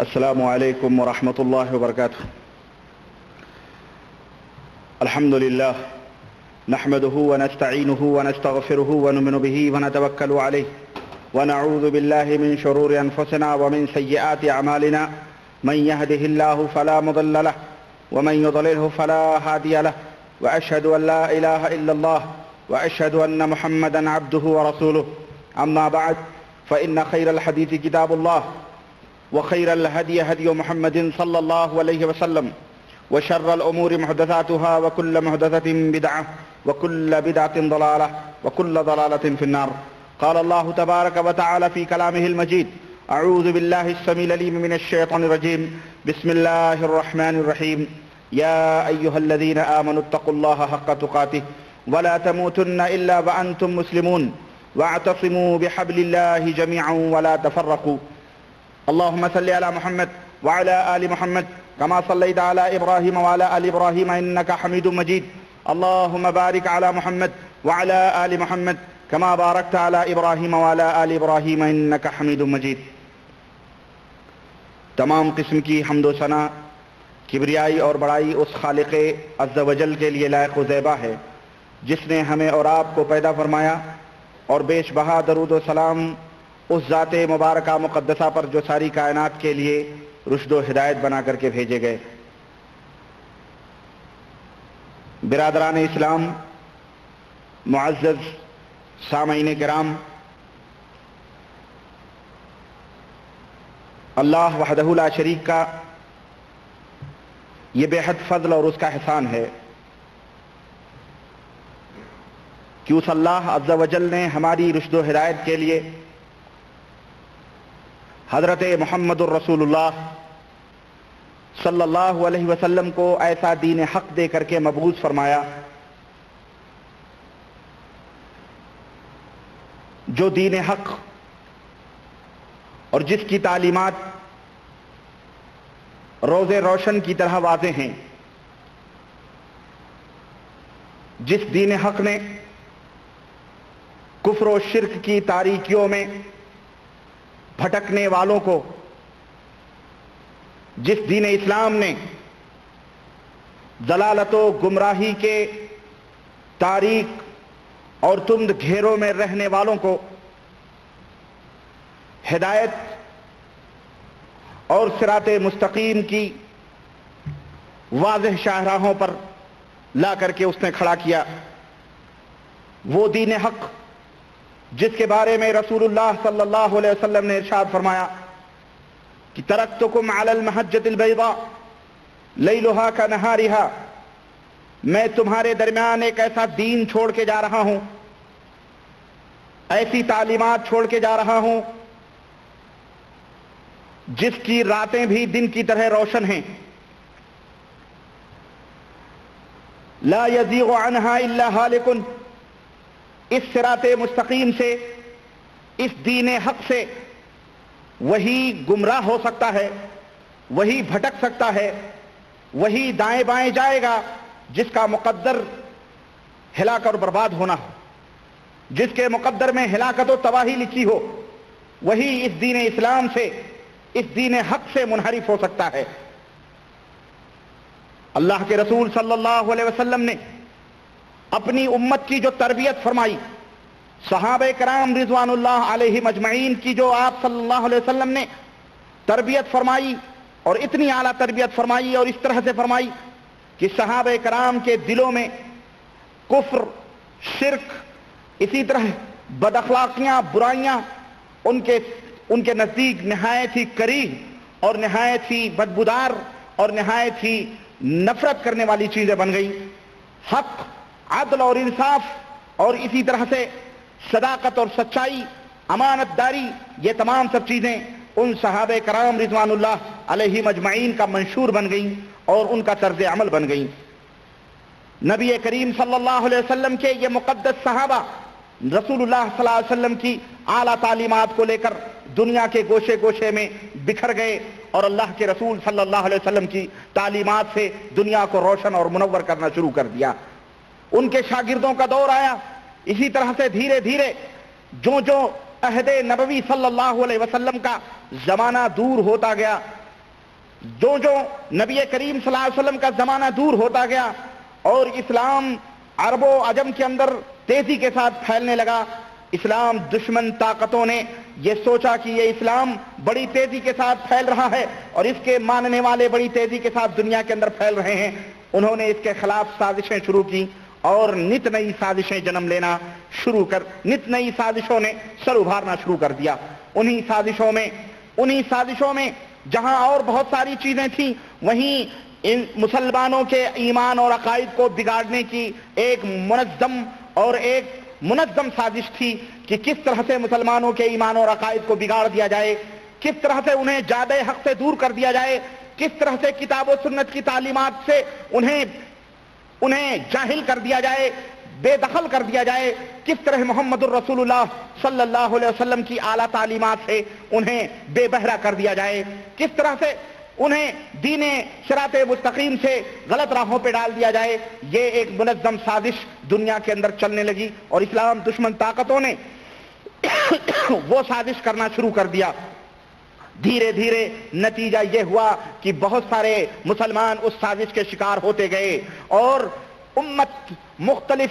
السلام علیکم ورحمۃ اللہ وبرکاتہ۔ الحمد للہ نحمده ونستعینه ونستغفره ونؤمن به ونتوکل علیہ ونعوذ باللہ من شرور انفسنا ومن سیئات اعمالنا من يهده الله فلا مضل له ومن يضلله فلا هادي له واشهد ان لا اله الا الله واشهد ان محمدا عبده ورسوله اما بعد فان خير الحديث كتاب الله وخير الهدي هدي محمد صلى الله عليه وسلم وشر الأمور محدثاتها وكل محدثة بدعة وكل بدعة ضلالة وكل ضلالة في النار. قال الله تبارك وتعالى في كلامه المجيد: أعوذ بالله السميع العليم من الشيطان الرجيم. بسم الله الرحمن الرحيم. يا أيها الذين آمنوا اتقوا الله حق تقاته ولا تموتن إلا وأنتم مسلمون واعتصموا بحبل الله جميعا ولا تفرقوا. اللهم صل على محمد وعلى آل محمد كما صليت على إبراهيم وعلى آل إبراهيم إنك حميد مجيد. اللهم بارك على محمد وعلى آل محمد كما باركت على إبراهيم وعلى آل إبراهيم إنك حميد مجيد. تمام قسم کی حمد و ثنا کبریائی اور بڑائی اس خالق عز و جل کے لیے لائق و زیبا ہے جس نے ہمیں اور آپ کو پیدا فرمایا، اور بیش بہا درود و سلام اس ذات مبارکہ مقدسہ پر جو ساری کائنات کے لیے رشد و ہدایت بنا کر کے بھیجے گئے. برادران اسلام، معزز سامعین کرام، اللہ وحدہ لا شریک کا یہ بے حد فضل اور اس کا احسان ہے کہ اس اللہ عز و جل نے ہماری رشد و ہدایت کے لیے حضرت محمد الرسول اللہ صلی اللہ علیہ وسلم کو ایسا دین حق دے کر کے مبعوث فرمایا جو دین حق اور جس کی تعلیمات روز روشن کی طرح واضح ہیں، جس دین حق نے کفر و شرک کی تاریکیوں میں بھٹکنے والوں کو، جس دین اسلام نے ضلالت و گمراہی کے تاریک اور تند گھیروں میں رہنے والوں کو ہدایت اور صراط مستقیم کی واضح شاہراہوں پر لا کر کے اس نے کھڑا کیا. وہ دین حق جس کے بارے میں رسول اللہ صلی اللہ علیہ وسلم نے ارشاد فرمایا کہ ترکتکم علی المحجۃ البیضاء لیلھا کنہارھا، میں تمہارے درمیان ایک ایسا دین چھوڑ کے جا رہا ہوں، ایسی تعلیمات چھوڑ کے جا رہا ہوں جس کی راتیں بھی دن کی طرح روشن ہیں، لا یزیغ عنہا الا ہالک. اس صراط مستقیم سے، اس دین حق سے وہی گمراہ ہو سکتا ہے، وہی بھٹک سکتا ہے، وہی دائیں بائیں جائے گا جس کا مقدر ہلاک اور برباد ہونا ہو، جس کے مقدر میں ہلاکت و تباہی لکھی ہو، وہی اس دین اسلام سے، اس دین حق سے منحرف ہو سکتا ہے. اللہ کے رسول صلی اللہ علیہ وسلم نے اپنی امت کی جو تربیت فرمائی، صحابہ کرام رضوان اللہ علیہم اجمعین کی جو آپ صلی اللہ علیہ وسلم نے تربیت فرمائی، اور اتنی اعلیٰ تربیت فرمائی اور اس طرح سے فرمائی کہ صحابہ کرام کے دلوں میں کفر، شرک، اسی طرح بد اخلاقیاں، برائیاں ان کے نزدیک نہایت ہی کریہ اور نہایت ہی بدبودار اور نہایت ہی نفرت کرنے والی چیزیں بن گئی. حق، عدل اور انصاف اور اسی طرح سے صداقت اور سچائی، امانت داری، یہ تمام سب چیزیں ان صحابہ کرام رضوان اللہ علیہم اجمعین کا منشور بن گئیں اور ان کا طرز عمل بن گئیں. نبی کریم صلی اللہ علیہ وسلم کے یہ مقدس صحابہ رسول اللہ صلی اللہ علیہ وسلم کی اعلیٰ تعلیمات کو لے کر دنیا کے گوشے گوشے میں بکھر گئے، اور اللہ کے رسول صلی اللہ علیہ وسلم کی تعلیمات سے دنیا کو روشن اور منور کرنا شروع کر دیا. ان کے شاگردوں کا دور آیا. اسی طرح سے دھیرے دھیرے جو عہد نبوی صلی اللہ علیہ وسلم کا زمانہ دور ہوتا گیا، جو نبی کریم صلی اللہ علیہ وسلم کا زمانہ دور ہوتا گیا اور اسلام عرب و عجم کے اندر تیزی کے ساتھ پھیلنے لگا، اسلام دشمن طاقتوں نے یہ سوچا کہ یہ اسلام بڑی تیزی کے ساتھ پھیل رہا ہے اور اس کے ماننے والے بڑی تیزی کے ساتھ دنیا کے اندر پھیل رہے ہیں، انہوں نے اس کے خلاف سازشیں شروع کی اور نت نئی سازشیں جنم لینا نت نئی سازشوں نے سر ابھارنا شروع کر دیا۔ انہی سازشوں میں جہاں اور بہت ساری چیزیں تھیں، وہیں ان مسلمانوں کے ایمان اور عقائد کو بگاڑنے کی ایک منظم سازش تھی کہ کس طرح سے مسلمانوں کے ایمان اور عقائد کو بگاڑ دیا جائے، کس طرح سے انہیں جادہ حق سے دور کر دیا جائے، کس طرح سے کتاب و سنت کی تعلیمات سے انہیں جاہل کر دیا جائے، بے دخل کر دیا جائے، کس طرح محمد الرسول اللہ صلی اللہ علیہ وسلم کی اعلیٰ تعلیمات سے انہیں بے بہرہ کر دیا جائے، کس طرح سے انہیں دین صراط مستقیم سے غلط راہوں پہ ڈال دیا جائے۔ یہ ایک منظم سازش دنیا کے اندر چلنے لگی اور اسلام دشمن طاقتوں نے وہ سازش کرنا شروع کر دیا۔ دھیرے دھیرے نتیجہ یہ ہوا کہ بہت سارے مسلمان اس سازش کے شکار ہوتے گئے اور امت مختلف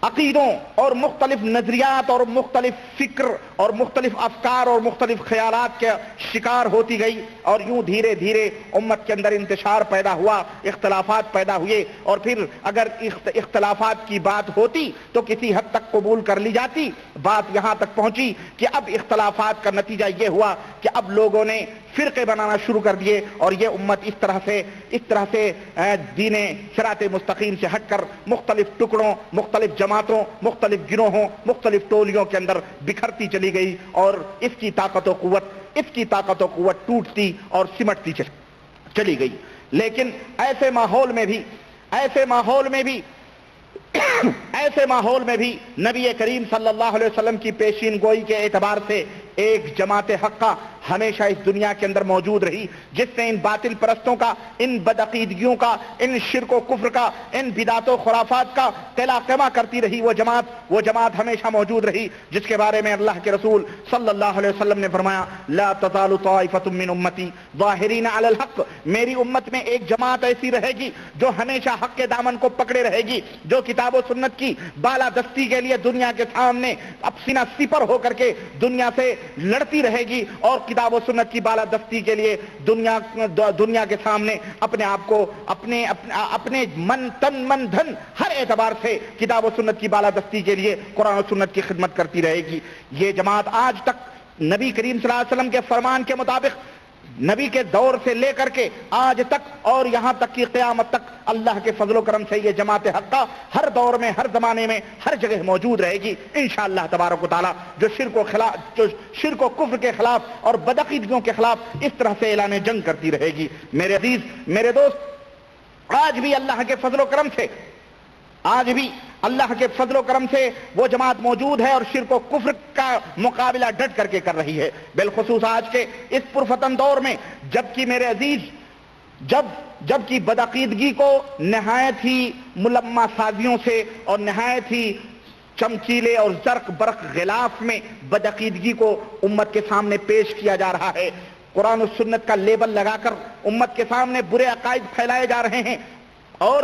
عقیدوں اور مختلف نظریات اور مختلف فکر اور مختلف افکار اور مختلف خیالات کے شکار ہوتی گئی، اور یوں دھیرے دھیرے امت کے اندر انتشار پیدا ہوا، اختلافات پیدا ہوئے، اور پھر اگر اختلافات کی بات ہوتی تو کسی حد تک قبول کر لی جاتی۔ بات یہاں تک پہنچی کہ اب اختلافات کا نتیجہ یہ ہوا کہ اب لوگوں نے فرقے بنانا شروع کر دیے اور یہ امت اس طرح سے دین صراط مستقیم سے ہٹ کر مختلف ٹکڑوں، مختلف جماعتوں، مختلف گروہوں، مختلف ٹولیوں کے اندر بکھرتی چلی گئی، اور اس کی طاقت و قوت ٹوٹتی اور سمٹتی چلی گئی۔ لیکن ایسے ماحول میں بھی نبی کریم صلی اللہ علیہ وسلم کی پیشین گوئی کے اعتبار سے ایک جماعت حقہ ہمیشہ اس دنیا کے اندر موجود رہی، جس نے ان باطل پرستوں کا، ان بدعقیدگیوں کا، ان شرک و کفر کا، ان بدعت و خرافات کا قلع قمع کرتی رہی۔ وہ جماعت ہمیشہ موجود رہی جس کے بارے میں اللہ کے رسول صلی اللہ علیہ وسلم نے فرمایا، لا تزال طائفۃ من امتی ظاہرین علی الحق، میری امت میں ایک جماعت ایسی رہے گی جو ہمیشہ حق کے دامن کو پکڑے رہے گی، جو کتاب و سنت کی بالادستی کے لیے دنیا کے سامنے سینہ سپر ہو کر کے دنیا سے لڑتی رہے گی، اور کتاب و سنت کی بالادستی کے لیے دنیا کے سامنے اپنے آپ کو اپنے من تن من دھن ہر اعتبار سے کتاب و سنت کی بالادستی کے لیے قرآن و سنت کی خدمت کرتی رہے گی۔ یہ جماعت آج تک نبی کریم صلی اللہ علیہ وسلم کے فرمان کے مطابق، نبی کے دور سے لے کر کے آج تک اور یہاں تک کی قیامت تک اللہ کے فضل و کرم سے یہ جماعت حقہ ہر دور میں، ہر زمانے میں، ہر جگہ موجود رہے گی انشاءاللہ تبارک و تعالی، جو شرک و کفر کے خلاف اور بدعقیدگیوں کے خلاف اس طرح سے اعلان جنگ کرتی رہے گی۔ میرے عزیز، میرے دوست، آج بھی اللہ کے فضل و کرم سے وہ جماعت موجود ہے اور شرک و کفر کا مقابلہ ڈٹ کر کے کر رہی ہے، بالخصوص آج کے اس پرفتن دور میں، جبکہ میرے عزیز جبکہ بدعقیدگی کو نہایت ہی ملمع سازیوں سے اور نہایت ہی چمکیلے اور زرق برق غلاف میں بدعقیدگی کو امت کے سامنے پیش کیا جا رہا ہے، قرآن و سنت کا لیبل لگا کر امت کے سامنے برے عقائد پھیلائے جا رہے ہیں، اور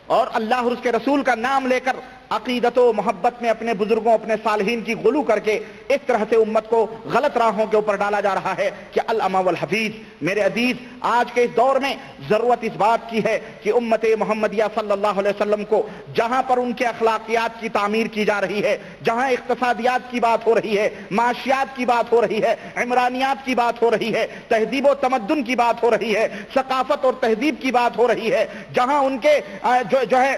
اللہ اور اس کے رسول کا نام لے کر عقیدت و محبت میں اپنے بزرگوں، اپنے صالحین کی غلو کر کے اس طرح سے امت کو غلط راہوں کے اوپر ڈالا جا رہا ہے کہ الامہ والحفیظ۔ میرے عزیز، آج کے اس دور میں ضرورت اس بات کی ہے کہ امت محمدیہ صلی اللہ علیہ وسلم کو جہاں پر ان کے اخلاقیات کی تعمیر کی جا رہی ہے، جہاں اقتصادیات کی بات ہو رہی ہے، معاشیات کی بات ہو رہی ہے، عمرانیات کی بات ہو رہی ہے، تہذیب و تمدن کی بات ہو رہی ہے، ثقافت اور تہذیب کی بات ہو رہی ہے، جہاں ان کے جو ہے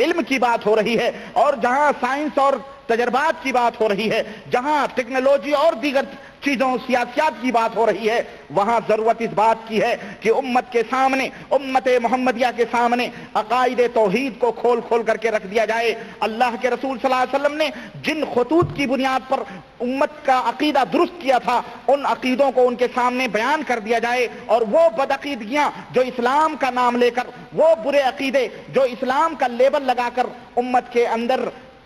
علم کی بات ہو رہی ہے، اور جہاں سائنس اور تجربات کی بات ہو رہی ہے، جہاں ٹیکنالوجی اور دیگر چیزوں سیاسیات کی بات ہو رہی ہے، وہاں ضرورت اس بات کی ہے کہ امت کے سامنے، امت محمدیہ کے سامنے عقائد توحید کو کھول کھول کر کے رکھ دیا جائے۔ اللہ کے رسول صلی اللہ علیہ وسلم نے جن خطوط کی بنیاد پر امت کا عقیدہ درست کیا تھا، ان عقیدوں کو ان کے سامنے بیان کر دیا جائے، اور وہ بدعقیدگیاں جو اسلام کا نام لے کر، وہ برے عقیدے جو اسلام کا لیبل لگا کر امت کے اندر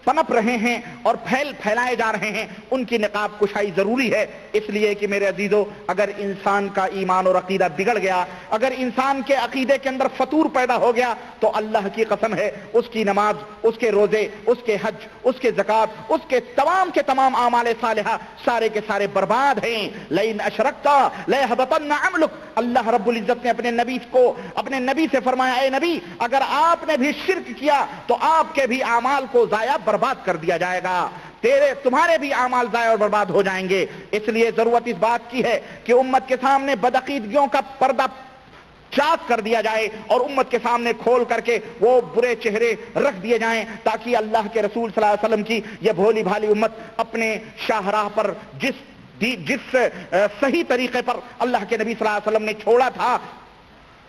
پنپ رہے ہیں اور پھیلائے جا رہے ہیں، ان کی نقاب کشائی ضروری ہے۔ اس لیے کہ میرے عزیزو، اگر انسان کا ایمان اور عقیدہ بگڑ گیا، اگر انسان کے عقیدے کے اندر فتور پیدا ہو گیا، تو اللہ کی قسم ہے اس کی نماز، اس کے روزے، اس کے حج، اس کے زکوٰۃ، اس کے تمام اعمال صالحہ سارے کے سارے برباد ہیں۔ لئن اشرکت لیحبطن عملک، اللہ رب العزت نے اپنے نبی سے فرمایا، اے نبی اگر آپ نے بھی شرک کیا تو آپ کے بھی اعمال کو ضائع برباد کر دیا جائے گا، تمہارے بھی اعمال ضائع اور برباد ہو جائیں گے۔ اس لیے ضرورت اس بات کی ہے کہ امت کے سامنے بدعقیدگیوں کا پردہ چاک کر دیا جائے اور امت کے سامنے کھول کر کے وہ برے چہرے رکھ دیے جائیں، تاکہ اللہ کے رسول صلی اللہ علیہ وسلم کی یہ بھولی بھالی امت اپنے شاہراہ پر جس صحیح طریقے پر اللہ کے نبی صلی اللہ علیہ وسلم نے چھوڑا تھا،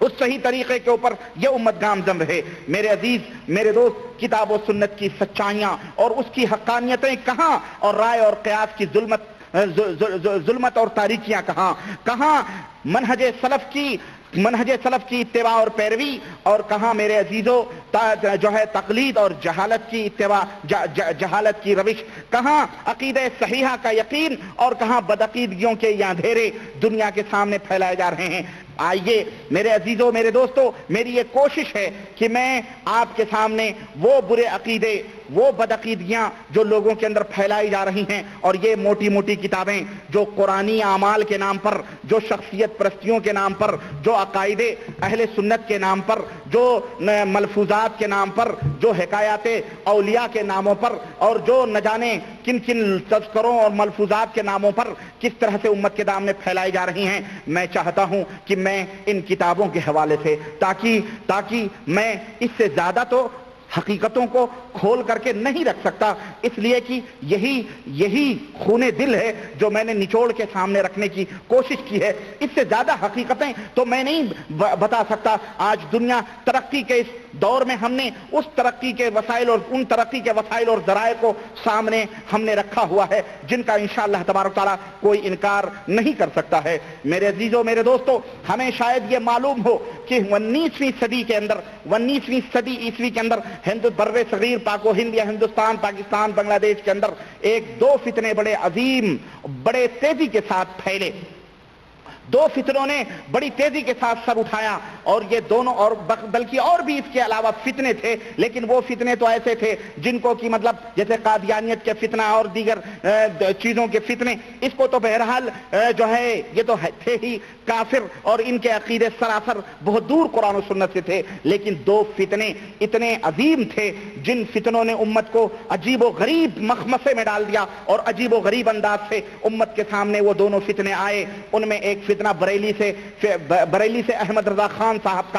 اس صحیح طریقے کے اوپر یہ امت گامزن رہے۔ میرے عزیز، میرے دوست، کتاب و سنت کی سچائیاں اور اس کی حقانیتیں کہاں، اور رائے اور قیاس کی ظلمت اور تاریکیاں کہاں منہج سلف کی اتباع اور پیروی، اور کہاں میرے عزیزو جو ہے تقلید اور جہالت کی اتباع، جہالت کی روش، کہاں عقیدہ صحیحہ کا یقین، اور کہاں بدعقیدگیوں کے یہ اندھیرے دنیا کے سامنے پھیلائے جا رہے ہیں۔ آئیے میرے عزیزو، میرے دوستو، میری یہ کوشش ہے کہ میں آپ کے سامنے وہ برے عقیدے، وہ بدعقیدگیاں جو لوگوں کے اندر پھیلائی جا رہی ہیں، اور یہ موٹی موٹی کتابیں جو قرآنی اعمال کے نام پر، جو شخصیت پرستیوں کے نام پر، جو عقائد اہل سنت کے نام پر، جو ملفوظات کے نام پر، جو حکایات اولیاء کے ناموں پر، اور جو نہ جانے کن تذکروں اور ملفوظات کے ناموں پر کس طرح سے امت کے سامنے پھیلائی جا رہی ہیں، میں چاہتا ہوں کہ میں ان کتابوں کے حوالے سے تاکہ میں اس سے زیادہ تو حقیقتوں کو کھول کر کے نہیں رکھ سکتا، اس لیے کہ یہی خون دل ہے جو میں نے نچوڑ کے سامنے رکھنے کی کوشش کی ہے۔ اس سے زیادہ حقیقتیں تو میں نہیں بتا سکتا۔ آج دنیا ترقی کے اس دور میں ہم نے اس ترقی کے وسائل اور ان ترقی کے وسائل اور ذرائع کو سامنے ہم نے رکھا ہوا ہے، جن کا انشاءاللہ تبارک تعالیٰ کوئی انکار نہیں کر سکتا ہے۔ میرے عزیزو، میرے دوستو، ہمیں شاید یہ معلوم ہو کہ 19ویں صدی عیسوی کے اندر بر صغیر پاک و ہند یا ہندوستان، پاکستان، بنگلہ دیش کے اندر دو فتنے بڑے عظیم، بڑے تیزی کے ساتھ پھیلے۔ دو فتنوں نے بڑی تیزی کے ساتھ سر اٹھایا، اور یہ دونوں، اور بلکہ اور بھی اس کے علاوہ فتنے تھے، لیکن وہ فتنے تو ایسے تھے جن کو کہ مطلب جیسے قادیانیت کے فتنہ اور دیگر چیزوں کے فتنے، اس کو تو بہرحال جو ہے یہ تو تھے ہی کافر، اور ان کے عقیدے سراسر بہت دور قرآن و سنت سے تھے۔ لیکن دو فتنے اتنے عظیم تھے جن فتنوں نے امت کو عجیب و غریب مخمصے میں ڈال دیا، اور عجیب و غریب انداز سے امت کے سامنے وہ دونوں فتنے آئے۔ ان میں ایک فتنہ بریلی سے احمد رضا خان صاحب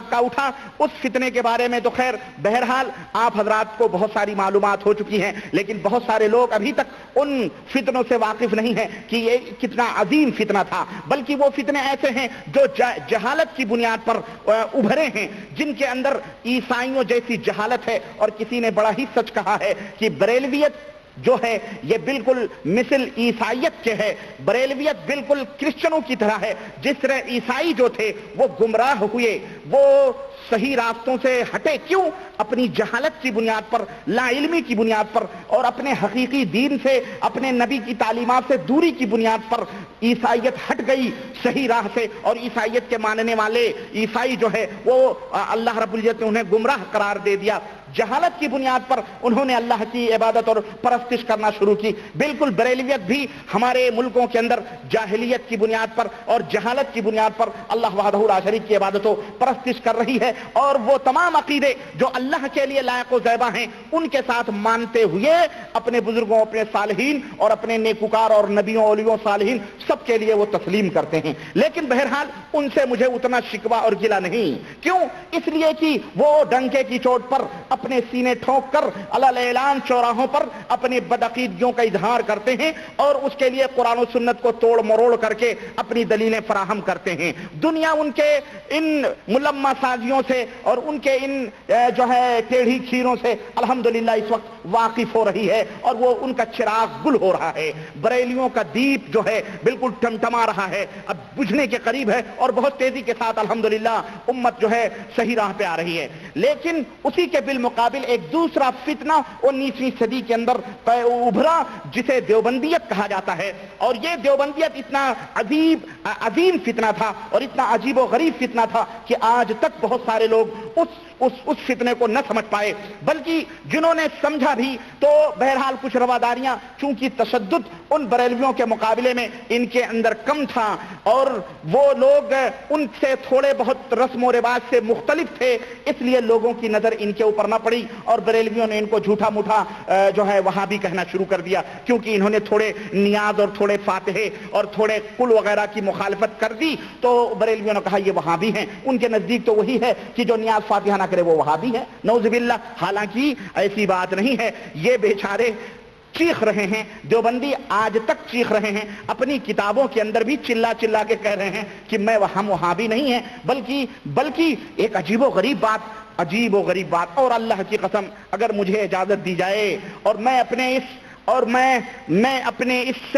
کا اٹھا۔ اس فتنے کے بارے میں تو خیر بہرحال آپ حضرات کو بہت ساری معلومات ہو چکی ہیں، لیکن بہت سارے لوگ ابھی تک ان فتنوں سے واقف نہیں ہیں کہ یہ کتنا عظیم فتنہ تھا، بلکہ وہ فتنے ایسے ہیں جو جہالت کی بنیاد پر ابھرے ہیں، جن کے اندر عیسائیوں جیسی جہالت ہے۔ اور کسی نے بڑا ہی سچ کہا ہے کہ بریلویت جو ہے یہ بالکل مثل عیسائیت کے ہے، بریلویت بالکل کرسچنوں کی طرح ہے۔ جس طرح عیسائی جو تھے وہ گمراہ ہوئے، وہ صحیح راستوں سے ہٹے، کیوں؟ اپنی جہالت کی بنیاد پر، لا علمی کی بنیاد پر، اور اپنے حقیقی دین سے، اپنے نبی کی تعلیمات سے دوری کی بنیاد پر عیسائیت ہٹ گئی صحیح راہ سے، اور عیسائیت کے ماننے والے عیسائی جو ہے وہ اللہ رب العزت نے انہیں گمراہ قرار دے دیا۔ جہالت کی بنیاد پر انہوں نے اللہ کی عبادت اور پرستش کرنا شروع کی۔ بالکل بریلویت بھی ہمارے ملکوں کے اندر جاہلیت کی بنیاد پر اور جہالت کی بنیاد پر اللہ وحدہ لا شریک کی عبادت و پرستش کر رہی ہے، اور وہ تمام عقیدے جو اللہ کے لیے لائق و زیبا ہیں ان کے ساتھ مانتے ہوئے اپنے بزرگوں، اپنے صالحین اور اپنے نیکوکار اور نبیوں، اولیوں، صالحین سب کے لیے وہ تسلیم کرتے ہیں۔ لیکن بہرحال ان سے مجھے اتنا شکوہ اور گلہ نہیں، کیوں؟ اس لیے کہ وہ ڈنکے کی چوٹ پر اپنے سینے ٹھونک کر علل اعلان چوراہوں پر اپنے بدعقیدگیوں کا اظہار کرتے ہیں، اور اس کے لیے قرآن و سنت کو توڑ مروڑ کر کے اپنی دلیلیں فراہم کرتے ہیں۔ دنیا ان کے ان ملمہ سازیوں برائیوں سے اور ان کے ان جو ہے ٹیڑھی کھیروں سے الحمدللہ اس وقت واقف ہو رہی ہے، اور وہ ان کا چراغ گل ہو رہا ہے، بریلیوں کا دیپ جو ہے بالکل ٹمٹما رہا ہے، اب بجھنے کے قریب ہے، اور بہت تیزی کے ساتھ الحمدللہ امت جو ہے صحیح راہ پہ آ رہی ہے۔ لیکن اسی کے بالمقابل ایک دوسرا فتنہ 19ویں صدی کے اندر ابھرا جسے دیوبندیت کہا جاتا ہے، اور یہ دیوبندیت اتنا عظیم فتنہ تھا اور اتنا عجیب و غریب فتنہ تھا کہ آج تک بہت سارے لوگ اس فتنے کو نہ سمجھ پائے، بلکہ جنہوں نے سمجھا بھی تو بہرحال کچھ رواداریاں، چونکہ تشدد ان بریلویوں کے مقابلے میں ان کے اندر کم تھا اور وہ لوگ ان سے تھوڑے بہت رسم و رواج سے مختلف تھے، اس لیے لوگوں کی نظر ان کے اوپر نہ پڑی اور بریلویوں نے ان کو جھوٹا موٹا جو ہے وہابی کہنا شروع کر دیا، کیونکہ انہوں نے تھوڑے نیاز اور تھوڑے فاتحے اور تھوڑے قل وغیرہ کی مخالفت کر دی تو بریلویوں نے کہا یہ وہابی ہیں، ان کے نزدیک تو وہی ہے کہ جو نیاز فاتحہ نہ کرے وہ وہابی ہے، نعوذ باللہ۔ حالانکہ ایسی بات نہیں ہے، یہ بیچارے چیخ رہے ہیں، دیوبندی آج تک چیخ رہے ہیں، اپنی کتابوں کے اندر بھی چلا چلا کے کہہ رہے ہیں کہ ہم وہابی نہیں ہیں، بلکہ ایک عجیب و غریب بات، اور اللہ کی قسم اگر مجھے اجازت دی جائے اور میں اپنے اس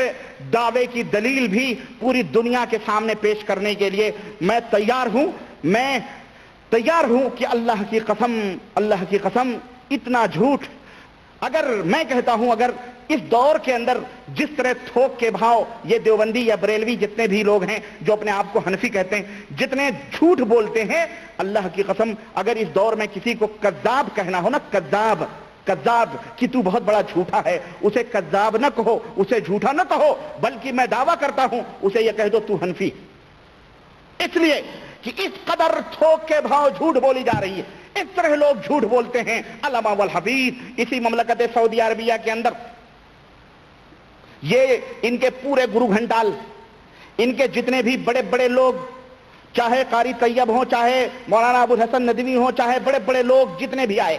دعوے کی دلیل بھی پوری دنیا کے سامنے پیش کرنے کے لیے میں تیار ہوں کہ اللہ کی قسم اتنا جھوٹ اگر میں کہتا ہوں، اگر اس دور کے اندر جس طرح تھوک کے بھاؤ یہ دیوبندی یا بریلوی جتنے بھی لوگ ہیں جو اپنے آپ کو حنفی کہتے ہیں جتنے جھوٹ بولتے ہیں، اللہ کی قسم اگر اس دور میں کسی کو کذاب کہنا ہو نا، کذاب کہ تو بہت بڑا جھوٹا ہے، اسے کذاب نہ کہو، اسے جھوٹا نہ کہو، بلکہ میں دعویٰ کرتا ہوں اسے یہ کہہ دو تو حنفی، اس لیے کہ اس قدر تھوک کے بھاؤ جھوٹ بولی جا رہی ہے، اس طرح لوگ جھوٹ بولتے ہیں۔ علامہ والحفیظ اسی مملکت سعودی عربیہ کے اندر یہ ان کے پورے گرو گھنٹال، ان کے جتنے بھی بڑے بڑے لوگ، چاہے قاری طیب ہوں، چاہے مولانا ابو الحسن ندوی ہوں، چاہے بڑے بڑے لوگ جتنے بھی آئے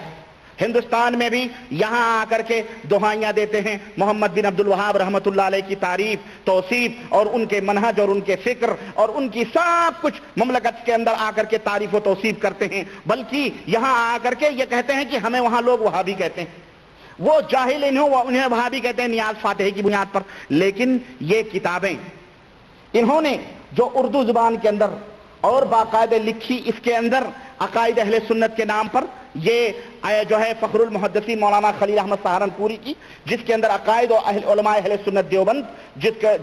ہندوستان میں بھی یہاں آ کر کے دعائیاں دیتے ہیں، محمد بن عبد الوہاب رحمۃ اللہ علیہ کی تعریف، توصیف اور ان کے منہج اور ان کے فکر اور ان کی سب کچھ مملکت کے اندر آ کر کے تعریف و توصیف کرتے ہیں، بلکہ یہاں آ کر کے یہ کہتے ہیں کہ ہمیں وہاں لوگ وہابی کہتے ہیں، وہ جاہل انہیں وہابی کہتے ہیں نیاز فاتحی کی بنیاد پر۔ لیکن یہ کتابیں انہوں نے جو اردو زبان کے اندر اور باقاعدہ لکھی، اس کے اندر عقائد اہل سنت کے نام پر یہ جو ہے فخر المحدثین مولانا خلیل احمد سہارنپوری کی، جس کے اندر عقائد و علماء اہل سنت دیوبند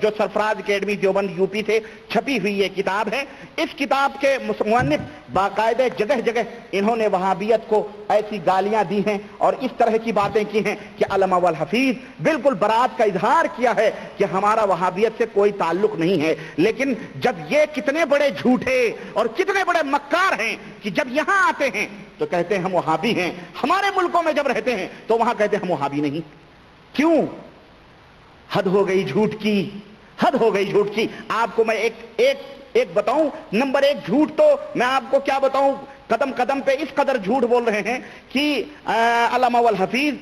جو سرفراز اکیڈمی دیوبند یوپی سے چھپی ہوئی یہ کتاب ہے، اس کتاب کے مصنف باقاعدہ جگہ جگہ انہوں نے وہابیت کو ایسی گالیاں دی ہیں اور اس طرح کی باتیں کی ہیں کہ علامہ والحفیظ بالکل برات کا اظہار کیا ہے کہ ہمارا وہابیت سے کوئی تعلق نہیں ہے، لیکن جب یہ کتنے بڑے جھوٹے اور کتنے بڑے مکار ہیں کہ جب یہاں آتے ہیں تو کہتے ہیں ہم وہابی ہیں، ہمارے ملکوں میں جب رہتے ہیں تو وہاں کہتے ہیں ہم وہابی نہیں۔ کیوں؟ حد ہو گئی جھوٹ کی، حد ہو گئی جھوٹ کی۔ آپ کو میں ایک بتاؤں، نمبر ایک جھوٹ تو میں آپ کو کیا بتاؤں، قدم قدم پہ اس قدر جھوٹ بول رہے ہیں کہ علامہ والحفیظ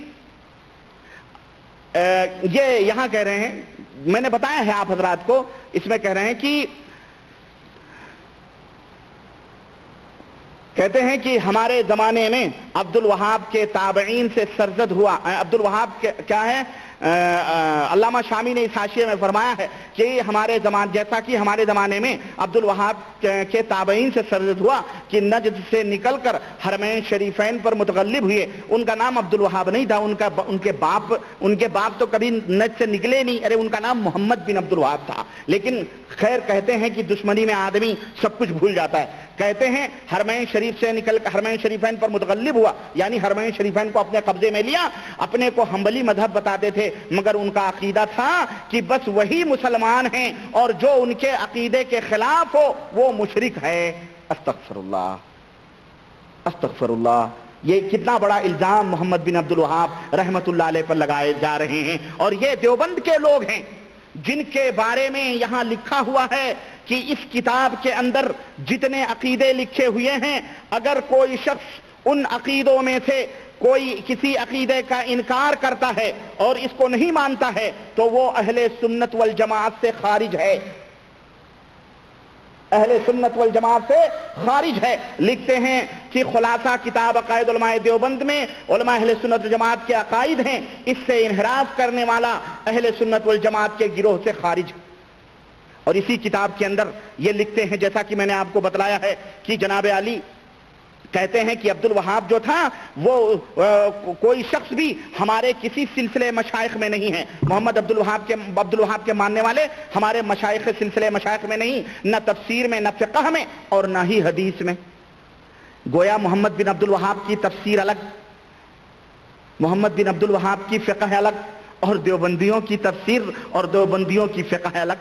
یہ یہاں کہہ رہے ہیں، میں نے بتایا ہے آپ حضرات کو، اس میں کہہ رہے ہیں کہ کہتے ہیں کہ ہمارے زمانے میں عبد الوہاب کے تابعین سے سرزد ہوا۔ عبد الوہاب کیا ہے؟ علامہ شامی نے اس حاشیے میں فرمایا ہے کہ جیسا کہ ہمارے زمانے میں عبد الوہاب کے تابعین سے سرزد ہوا کہ نجد سے نکل کر حرمین شریفین پر متغلب ہوئے، ان کا نام عبد الوہاب نہیں تھا، ان کے باپ تو کبھی نجد سے نکلے نہیں، ارے ان کا نام محمد بن عبد الوہاب تھا۔ لیکن خیر کہتے ہیں کہ دشمنی میں آدمی سب کچھ بھول جاتا ہے، کہتے ہیں حرمین شریف سے نکل کر حرمین شریفین پر متغلب ہوا، یعنی حرمین شریفین کو اپنے قبضے میں لیا، اپنے کو حنبلی مذہب بتاتے تھے، مگر ان کا عقیدہ تھا کہ بس وہی مسلمان ہیں اور جو ان کے عقیدے کے خلاف ہو وہ مشرک ہے۔ استغفر اللہ، استغفر اللہ۔ یہ کتنا بڑا الزام محمد بن عبد الوہاب رحمت اللہ علیہ پر لگائے جا رہے ہیں، اور یہ دیوبند کے لوگ ہیں جن کے بارے میں یہاں لکھا ہوا ہے کہ اس کتاب کے اندر جتنے عقیدے لکھے ہوئے ہیں، اگر کوئی شخص ان عقیدوں میں سے کوئی کسی عقیدے کا انکار کرتا ہے اور اس کو نہیں مانتا ہے تو وہ اہل سنت والجماعت سے خارج ہے۔ اہل سنت والجماعت سے خارج ہے۔ لکھتے ہیں کہ خلاصہ کتاب عقائد علماء دیوبند میں علماء اہل سنت والجماعت کے عقائد ہیں، اس سے انحراف کرنے والا اہل سنت والجماعت کے گروہ سے خارج۔ اور اسی کتاب کے اندر یہ لکھتے ہیں، جیسا کہ میں نے آپ کو بتلایا ہے، کہ جناب علی کہتے ہیں کہ عبد الوہاب جو تھا وہ کوئی شخص بھی ہمارے کسی سلسلے مشائخ میں نہیں ہے۔ محمد عبد الوہاب کے ماننے والے ہمارے مشائخ سلسلے مشائخ میں نہیں، نہ تفسیر میں، نہ فقہ میں، اور نہ ہی حدیث میں۔ گویا محمد بن عبد الوہاب کی تفسیر الگ، محمد بن عبد الوہاب کی فقہ الگ، اور دیوبندیوں کی تفسیر اور دیوبندیوں کی فقہ الگ۔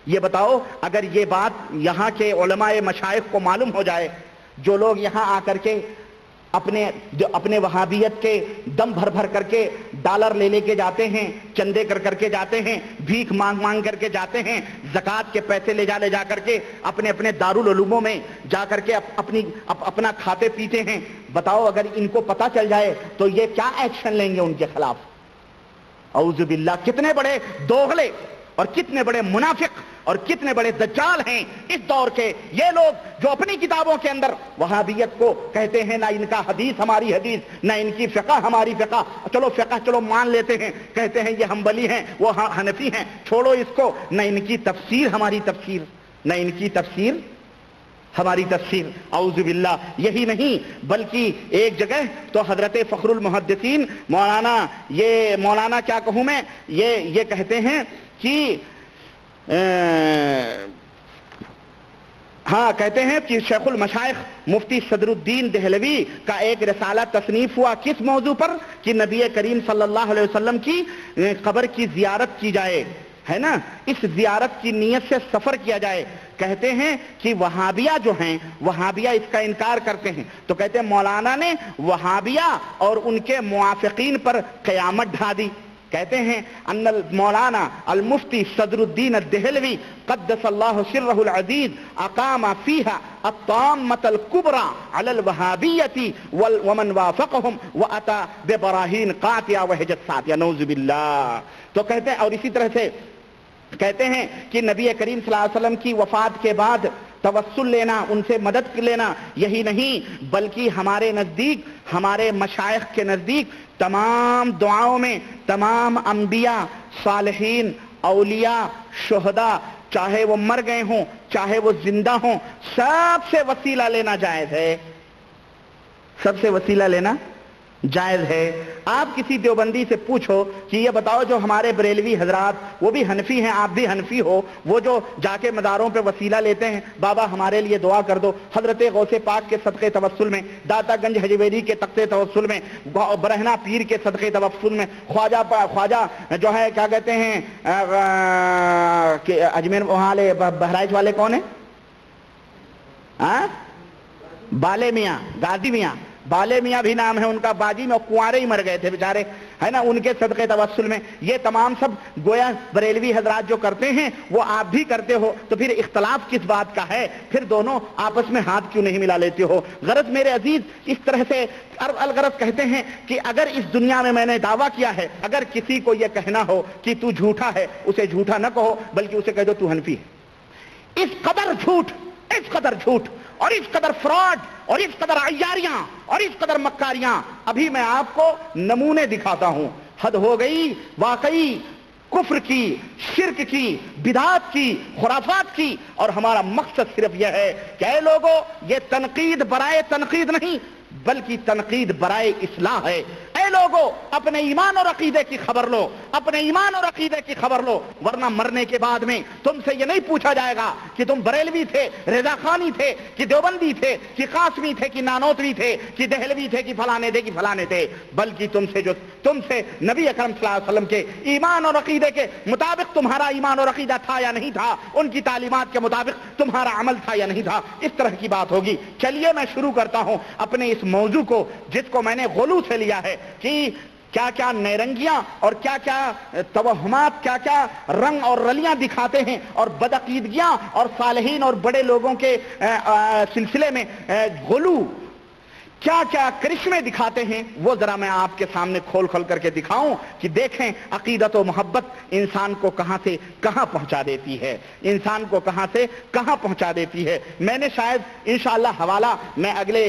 یہ بتاؤ، اگر یہ بات یہاں کے علماء مشائخ کو معلوم ہو جائے، جو لوگ یہاں آ کر کے اپنے وہابیت کے دم بھر بھر کر کے ڈالر لے کے جاتے ہیں، چندے کر کے جاتے ہیں، بھیک مانگ کر کے جاتے ہیں، زکوٰۃ کے پیسے لے جا کر کے اپنے دارالعلوموں میں جا کر کے اپنا کھاتے پیتے ہیں، بتاؤ اگر ان کو پتہ چل جائے تو یہ کیا ایکشن لیں گے ان کے خلاف؟ اعوذ باللہ، کتنے بڑے دوغلے اور کتنے بڑے منافق اور کتنے بڑے دجال ہیں اس دور کے یہ لوگ، جو اپنی کتابوں کے اندر وہابیت کو کہتے ہیں نہ ان کا حدیث ہماری حدیث، نہ ان کی فقہ ہماری فقہ، چلو فقہ مان لیتے ہیں، کہتے ہیں یہ حنبلی ہیں وہ حنفی ہیں، چھوڑو اس کو، نہ ان کی تفسیر ہماری تفسیر، نہ ان کی تفسیر ہماری تفسیر۔ اعوذ باللہ، یہی نہیں بلکہ ایک جگہ تو حضرت فخر المحدثین مولانا کیا کہوں میں، یہ کہتے ہیں کہ کہتے ہیں کہ شیخ المشائخ مفتی صدر الدین دہلوی کا ایک رسالہ تصنیف ہوا، کس موضوع پر؟ کہ نبی کریم صلی اللہ علیہ وسلم کی قبر کی زیارت کی جائے، ہے نا، اس زیارت کی نیت سے سفر کیا جائے۔ کہتے ہیں کہ وہابیہ جو ہیں، وہابیہ اس کا انکار کرتے ہیں، تو کہتے ہیں مولانا نے وہابیہ اور ان کے موافقین پر قیامت ڈھا دی۔ کہتے ہیں ان مولانا المفتی صدر الدین الدہلوی قدس اللہ سرہ العزیز اقام فیہا الطامۃ الکبریٰ علی الوہابیۃ ومن وافقہم واتى ببراہین قاطعہ وحجت ساطعہ، نعوذ باللہ۔ تو کہتے ہیں، اور اسی طرح سے کہتے ہیں کہ نبی کریم صلی اللہ علیہ وسلم کی وفات کے بعد توسل لینا، ان سے مدد لینا، یہی نہیں بلکہ ہمارے نزدیک، ہمارے مشائخ کے نزدیک تمام دعاؤں میں تمام انبیاء، صالحین، اولیاء، شہداء، چاہے وہ مر گئے ہوں چاہے وہ زندہ ہوں، سب سے وسیلہ لینا جائز ہے، سب سے وسیلہ لینا جائز ہے۔ آپ کسی دیوبندی سے پوچھو کہ یہ بتاؤ جو ہمارے بریلوی حضرات وہ بھی حنفی ہیں، آپ بھی حنفی ہو، وہ جو جا کے مزاروں پہ وسیلہ لیتے ہیں، بابا ہمارے لیے دعا کر دو، حضرت غوث پاک کے صدقے توسل میں، داتا گنج حجویری کے تختے توسل میں، برہنہ پیر کے صدقے توسل میں، خواجہ جو ہے کیا کہتے ہیں اجمیر وہاں بہرائچ والے کون ہیں؟ بالے میاں، غازی میاں، بالے میاں بھی نام ہے ان کا، باجی میں کنوارے ہی مر گئے تھے بیچارے، ہے نا، ان کے صدقے توسل میں، یہ تمام سب گویا بریلوی حضرات جو کرتے ہیں وہ آپ بھی کرتے ہو، تو پھر اختلاف کس بات کا ہے؟ پھر دونوں آپس میں ہاتھ کیوں نہیں ملا لیتے ہو؟ غرض میرے عزیز، اس طرح سے الغرض کہتے ہیں کہ اگر اس دنیا میں میں نے دعویٰ کیا ہے، اگر کسی کو یہ کہنا ہو کہ تو جھوٹا ہے، اسے جھوٹا نہ کہو بلکہ اسے کہہ دو تو حنفی ہے۔ اس قدر جھوٹ، اس قدر جھوٹ اور اس قدر فراڈ اور اس قدر عیاریاں اور اس قدر مکاریاں، ابھی میں آپ کو نمونے دکھاتا ہوں۔ حد ہو گئی واقعی کفر کی، شرک کی، بدعات کی، خرافات کی، اور ہمارا مقصد صرف یہ ہے کہ اے لوگو، یہ تنقید برائے تنقید نہیں بلکہ تنقید برائے اصلاح ہے۔ اے لوگو، اپنے ایمان اور عقیدے کی خبر لو، اپنے ایمان اور عقیدے کی خبر لو، ورنہ مرنے کے بعد میں تم سے یہ نہیں پوچھا جائے گا کہ تم بریلوی تھے، رضا خانی تھے، کہ دیوبندی تھے، کہ قاسمی تھے، کہ نانوتوی تھے، کہ دہلوی تھے، کہ فلانے تھے، کہ فلانے تھے، بلکہ تم سے نبی اکرم صلی اللہ علیہ وسلم کے ایمان اور عقیدے کے مطابق تمہارا ایمان اور عقیدہ تھا یا نہیں تھا، ان کی تعلیمات کے مطابق تمہارا عمل تھا یا نہیں تھا، اس طرح کی بات ہوگی۔ چلیے میں شروع کرتا ہوں اپنے اس موضوع کو، جس کو میں نے غلو سے لیا ہے کہ کیا کیا نیرنگیاں اور کیا کیا توہمات، کیا کیا رنگ اور رلیاں دکھاتے ہیں، اور بدعقیدگیاں اور صالحین اور بڑے لوگوں کے سلسلے میں غلو کیا کیا کرشمے دکھاتے ہیں وہ ذرا میں آپ کے سامنے کھول کھول کر کے دکھاؤں کہ دیکھیں عقیدت و محبت انسان کو کہاں سے کہاں پہنچا دیتی ہے، انسان کو کہاں سے کہاں پہنچا دیتی ہے۔ میں نے شاید انشاءاللہ حوالہ میں اگلے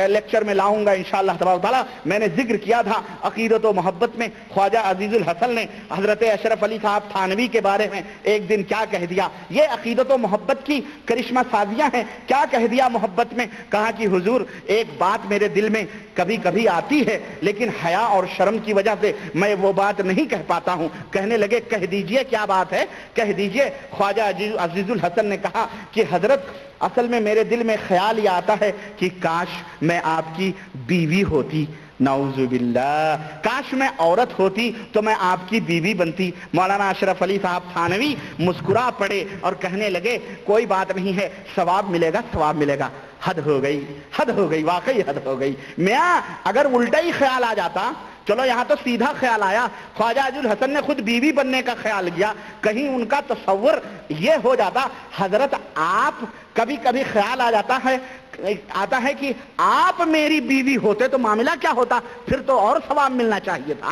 لیکچر میں لاؤں گا انشاءاللہ تبارک تعالیٰ۔ میں نے ذکر کیا تھا عقیدت و محبت میں خواجہ عزیز الحسن نے حضرت اشرف علی صاحب تھانوی کے بارے میں ایک دن کیا کہہ دیا، یہ عقیدت و محبت کی کرشمہ سازیاں ہیں۔ کیا کہہ دیا محبت میں؟ کہا کہ حضور ایک بات میرے دل میں کبھی کبھی آتی ہے لیکن حیا اور شرم کی وجہ سے میں وہ بات نہیں کہہ پاتا ہوں۔ کہنے لگے کہہ دیجئے کیا بات ہے، کہہ دیجئے۔ خواجہ عزیز الحسن نے کہا کہ حضرت اصل میں میرے دل میں خیال یہ آتا ہے کہ کاش میں آپ کی بیوی ہوتی، نعوذ باللہ، کاش میں عورت ہوتی تو میں آپ کی بیوی بنتی۔ مولانا اشرف علی صاحب تھانوی مسکرا پڑے اور کہنے لگے کوئی بات نہیں ہے، ثواب ملے گا، ثواب ملے گا۔ حد ہو گئی، حد ہو گئی، واقعی حد ہو گئی۔ میاں اگر الٹا ہی خیال آ جاتا، چلو یہاں تو سیدھا خیال آیا، خواجہ عزیز الحسن نے خود بیوی بننے کا خیال کیا، کہیں ان کا تصور یہ ہو جاتا حضرت آپ، کبھی کبھی خیال آتا ہے کہ آپ میری بیوی ہوتے تو معاملہ کیا ہوتا، پھر تو اور ثواب ملنا چاہیے تھا،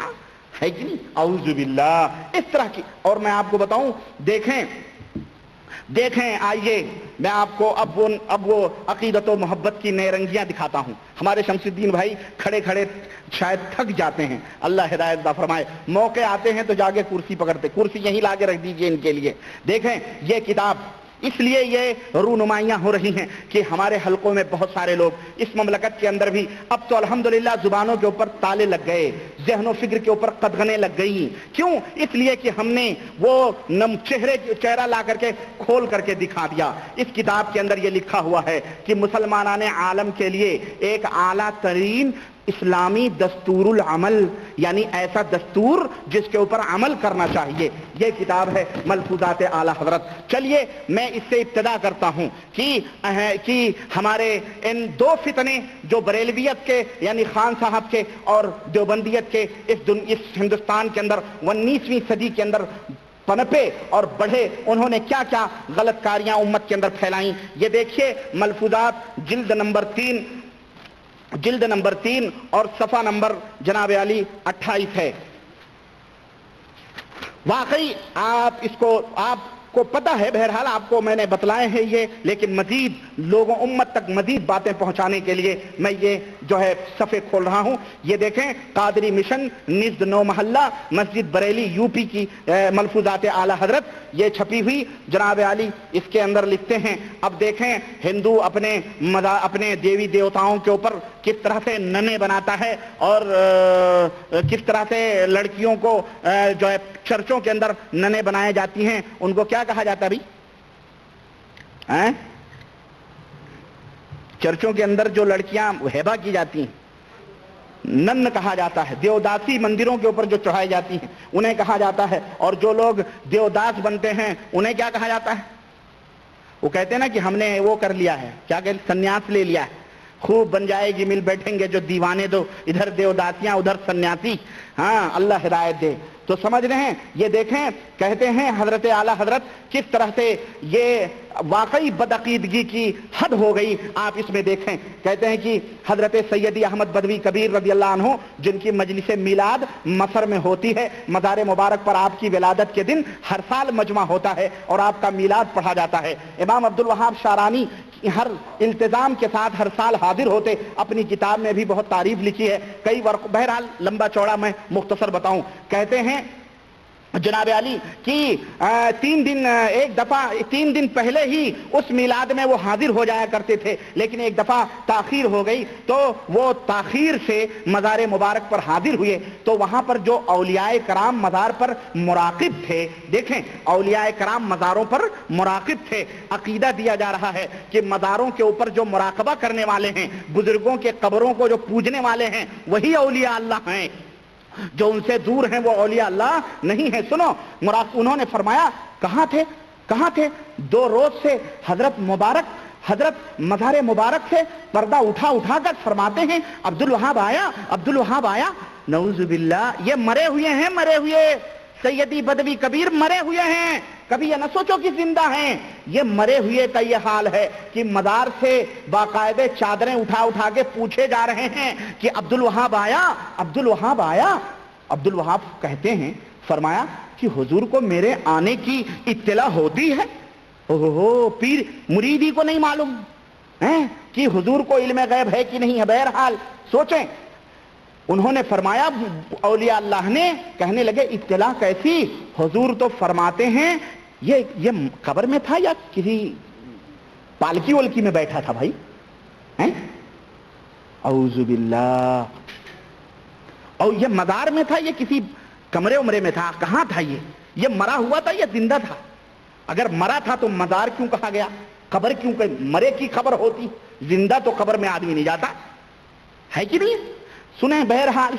ہے کہ نہیں؟ اعوذ باللہ، اس طرح کی۔ اور میں آپ کو بتاؤں، دیکھیں آئیے میں آپ کو اب وہ عقیدت و محبت کی نئے رنگیاں دکھاتا ہوں۔ ہمارے شمس الدین بھائی کھڑے کھڑے شاید تھک جاتے ہیں، اللہ ہدایت عطا فرمائے، موقع آتے ہیں تو جا کے کرسی پکڑتے، کرسی یہیں لا کے رکھ دیجئے ان کے لیے۔ دیکھیں یہ کتاب اس لیے یہ رونمائیاں ہو رہی ہیں کہ ہمارے حلقوں میں بہت سارے لوگ اس مملکت کے اندر بھی اب تو الحمدللہ زبانوں کے اوپر تالے لگ گئے، ذہن و فکر کے اوپر قدغنیں لگ گئی۔ کیوں؟ اس لیے کہ ہم نے وہ چہرہ لا کر کے کھول کر کے دکھا دیا۔ اس کتاب کے اندر یہ لکھا ہوا ہے کہ مسلمانان عالم کے لیے ایک اعلیٰ ترین اسلامی دستور العمل، یعنی ایسا دستور جس کے اوپر عمل کرنا چاہیے، یہ کتاب ہے ملفوظات اعلی حضرت۔ چلیے میں اس سے ابتدا کرتا ہوں کہ ہمارے ان دو فتنے جو بریلویت کے یعنی خان صاحب کے اور دیوبندیت کے اس ہندوستان کے اندر 19ویں صدی کے اندر پنپے اور بڑھے، انہوں نے کیا کیا غلط کاریاں امت کے اندر پھیلائیں۔ یہ دیکھیے ملفوظات جلد نمبر 3 اور صفحہ نمبر جناب علی 28 ہے۔ واقعی آپ کو پتہ ہے، بہرحال آپ کو میں نے بتلائے ہیں یہ، لیکن مزید لوگوں امت تک مزید باتیں پہنچانے کے لیے میں یہ جو ہے صفحے کھول رہا ہوں۔ یہ دیکھیں قادری مشن نژد نو محلہ مسجد بریلی یو پی کی ملفوظات اعلی حضرت، یہ چھپی ہوئی جناب علی اس کے اندر لکھتے ہیں۔ اب دیکھیں ہندو اپنے دیوی دیوتاؤں کے اوپر کس طرح سے ننے بناتا ہے اور کس طرح سے لڑکیوں کو جو ہے چرچوں کے اندر ننے بنائے جاتی ہیں، ان کو کیا کہا جاتا ہے بھائی؟ چرچوں کے اندر جو لڑکیاں ہیبا کی جاتی ہیں نن کہا جاتا ہے، دیوداسی مندروں کے اوپر جو چڑھائی جاتی ہیں انہیں کہا جاتا ہے، اور جو لوگ دیوداس بنتے ہیں انہیں کیا کہا جاتا ہے؟ وہ کہتے ہیں نا کہ ہم نے وہ کر لیا ہے، کیا کہ سنیاس لے لیا ہے، خوب بن جائے گی، مل بیٹھیں گے جو دیوانے دو، ادھر دیوداسیاں ادھر سنیاسی۔ ہاں اللہ ہدایت دے۔ تو سمجھ رہے ہیں؟ یہ دیکھیں کہتے ہیں حضرت اعلی حضرت کس طرح سے یہ واقعی بدعقیدگی کی حد ہو گئی۔ آپ اس میں دیکھیں کہتے ہیں کہ حضرت سیدی احمد بدوی کبیر رضی اللہ عنہ جن کی مجلس میلاد مصر میں ہوتی ہے، مزار مبارک پر آپ کی ولادت کے دن ہر سال مجمع ہوتا ہے اور آپ کا میلاد پڑھا جاتا ہے۔ امام عبدالوہاب شارانی ہر التزام کے ساتھ ہر سال حاضر ہوتے، اپنی کتاب میں بھی بہت تعریف لکھی ہے، کئی ورق، بہرحال لمبا چوڑا میں مختصر بتاؤں۔ کہتے ہیں جناب علی کہ 3 دن پہلے ہی اس میلاد میں وہ حاضر ہو جایا کرتے تھے، لیکن ایک دفعہ تاخیر ہو گئی تو وہ تاخیر سے مزار مبارک پر حاضر ہوئے، تو وہاں پر جو اولیاء کرام مزار پر مراقب تھے، دیکھیں اولیاء کرام مزاروں پر مراقب تھے۔ عقیدہ دیا جا رہا ہے کہ مزاروں کے اوپر جو مراقبہ کرنے والے ہیں، بزرگوں کے قبروں کو جو پوجنے والے ہیں، وہی اولیاء اللہ ہیں، جو ان سے دور ہیں وہ اولیاء اللہ نہیں ہیں۔ سنو انہوں نے فرمایا کہاں تھے 2 روز سے حضرت مزار مبارک سے پردہ اٹھا کر فرماتے ہیں عبدالوہاب آیا، نعوذ باللہ، یہ مرے ہوئے سیدی بدوی کبیر مرے ہوئے ہیں، کبھی یہ نہ سوچو کہ زندہ ہیں. یہ مرے ہوئے کا یہ حال ہے کہ مزار سے باقاعدہ چادریں اٹھا اٹھا کے پوچھے جا رہے ہیں کہ عبد الوہاب آیا، عبد الوہاب آیا. عبد الوہاب کہتے ہیں، فرمایا کہ حضور کو میرے آنے کی اطلاع ہوتی ہے. پیر مریدی کو نہیں معلوم کہ حضور کو علم غیب ہے کہ نہیں ہے. بہرحال سوچیں، انہوں نے فرمایا، اولیاء اللہ نے کہنے لگے اطلاع کیسی؟ حضور تو فرماتے ہیں یہ قبر میں تھا یا کسی پالکی ولکی میں بیٹھا تھا بھائی؟ اعوذ باللہ. اور یہ مزار میں تھا، یہ کسی کمرے عمرے میں تھا؟ کہاں تھا؟ یہ مرا ہوا تھا یا زندہ تھا؟ اگر مرا تھا تو مزار کیوں کہا گیا؟ قبر کیوں کہ مرے کی خبر ہوتی؟ زندہ تو قبر میں آدمی نہیں جاتا ہے کہ نہیں؟ سنیں، بہرحال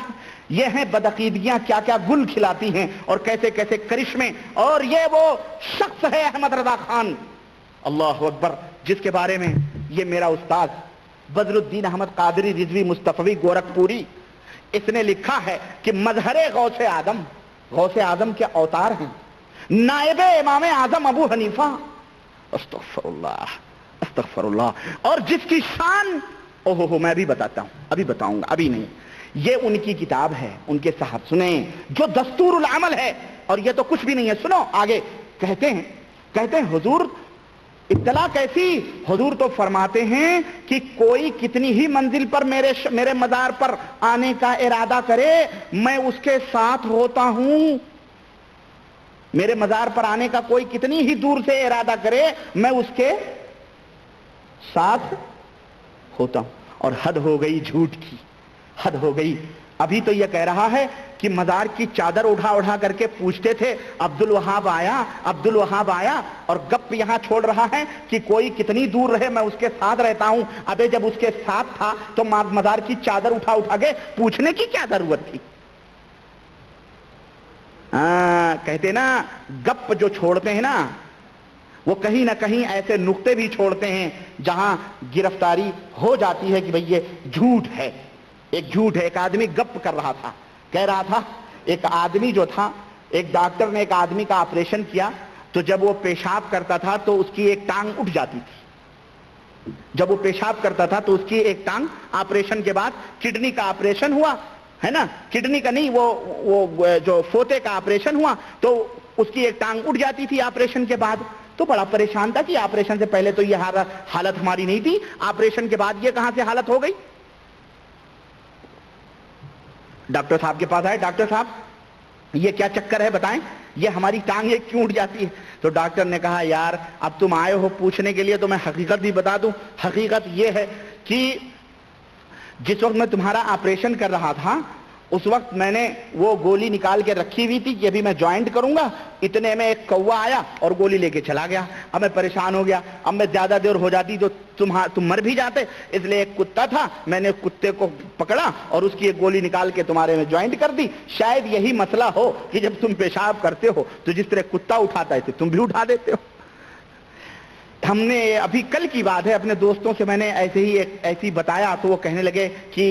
یہ ہیں بدعقیدگیاں کیا کیا گل کھلاتی ہیں اور کیسے کیسے کرشمے. اور یہ وہ شخص ہے احمد رضا خان، اللہ اکبر، جس کے بارے میں یہ میرا استاد بدر الدین احمد قادری رضوی مصطفی گورکھپوری، اس نے لکھا ہے کہ مظہر غوث اعظم، غوث اعظم کے اوتار ہیں، نائب امام اعظم ابو حنیفہ، استغفر اللہ استغفر اللہ. اور جس کی شان میں ابھی بتاتا ہوں، ابھی بتاؤں گا، ابھی نہیں. یہ ان کی کتاب ہے، ان کے صاحب، سنیں، جو دستور العمل ہے. اور یہ تو کچھ بھی نہیں ہے، سنو آگے. کہتے ہیں حضور اطلاع کیسی؟ حضور تو فرماتے ہیں کہ کوئی کتنی ہی منزل پر میرے مزار پر آنے کا ارادہ کرے، میں اس کے ساتھ ہوتا ہوں. میرے مزار پر آنے کا کوئی کتنی ہی دور سے ارادہ کرے، میں اس کے ساتھ ہوتا ہوں. اور حد ہو گئی جھوٹ کی، حد ہو گئی. ابھی تو یہ کہہ رہا ہے کہ مزار کی چادر اٹھا اٹھا کر کے پوچھتے تھے عبد الوہاب آیا، عبد الوہاب آیا، اور گپ یہاں چھوڑ رہا ہے کہ کوئی کتنی دور رہے میں اس کے ساتھ رہتا ہوں. ابے جب اس کے ساتھ تھا تو مزار کی چادر اٹھا اٹھا کے پوچھنے کی کیا ضرورت تھی؟ کہتے نا گپ جو چھوڑتے ہیں نا، وہ کہیں نہ کہیں ایسے نقطے بھی چھوڑتے ہیں جہاں گرفتاری ہو جاتی ہے کہ بھئی یہ جھوٹ ہے. ایک جھوٹ ہے. ایک آدمی گپ کر رہا تھا، کہہ رہا تھا ایک آدمی جو تھا، ایک ڈاکٹر نے ایک آدمی کا آپریشن کیا تو جب وہ پیشاب کرتا تھا تو اس کی ایک ٹانگ اٹھ جاتی تھی. جب وہ پیشاب کرتا تھا تو اس کی ایک ٹانگ، آپریشن کے بعد کڈنی کا آپریشن ہوا ہے نا، کڈنی کا نہیں، وہ جو فوتے کا آپریشن ہوا تو اس کی ایک ٹانگ اٹھ جاتی تھی آپریشن کے بعد. تو بڑا پریشان تھا کہ آپریشن سے پہلے تو یہ حالت ہماری نہیں تھی، آپریشن کے بعد یہ کہاں سے حالت ہو گئی؟ ڈاکٹر صاحب کے پاس آئے، ڈاکٹر صاحب یہ کیا چکر ہے بتائیں، یہ ہماری ٹانگ کیوں اٹھ جاتی ہے؟ تو ڈاکٹر نے کہا یار اب تم آئے ہو پوچھنے کے لیے تو میں حقیقت بھی بتا دوں. حقیقت یہ ہے کہ جس وقت میں تمہارا آپریشن کر رہا تھا اس وقت میں نے وہ گولی نکال کے رکھی ہوئی تھی کہ ابھی میں جوائنٹ کروں گا، اتنے میں ایک کوا آیا اور گولی لے کے چلا گیا. اب میں پریشان ہو گیا، اب میں زیادہ دیر ہو جاتی تو تم مر بھی جاتے، اس لیے ایک کتا تھا، میں نے کتے کو پکڑا اور اس کی ایک گولی نکال کے تمہارے میں جوائنٹ کر دی. شاید یہی مسئلہ ہو کہ جب تم پیشاب کرتے ہو تو جس طرح کتا اٹھاتا ہے تم بھی اٹھا دیتے ہو. ہم نے ابھی کل کی بات ہے، اپنے دوستوں سے میں نے ایسی بتایا تو وہ کہنے لگے کہ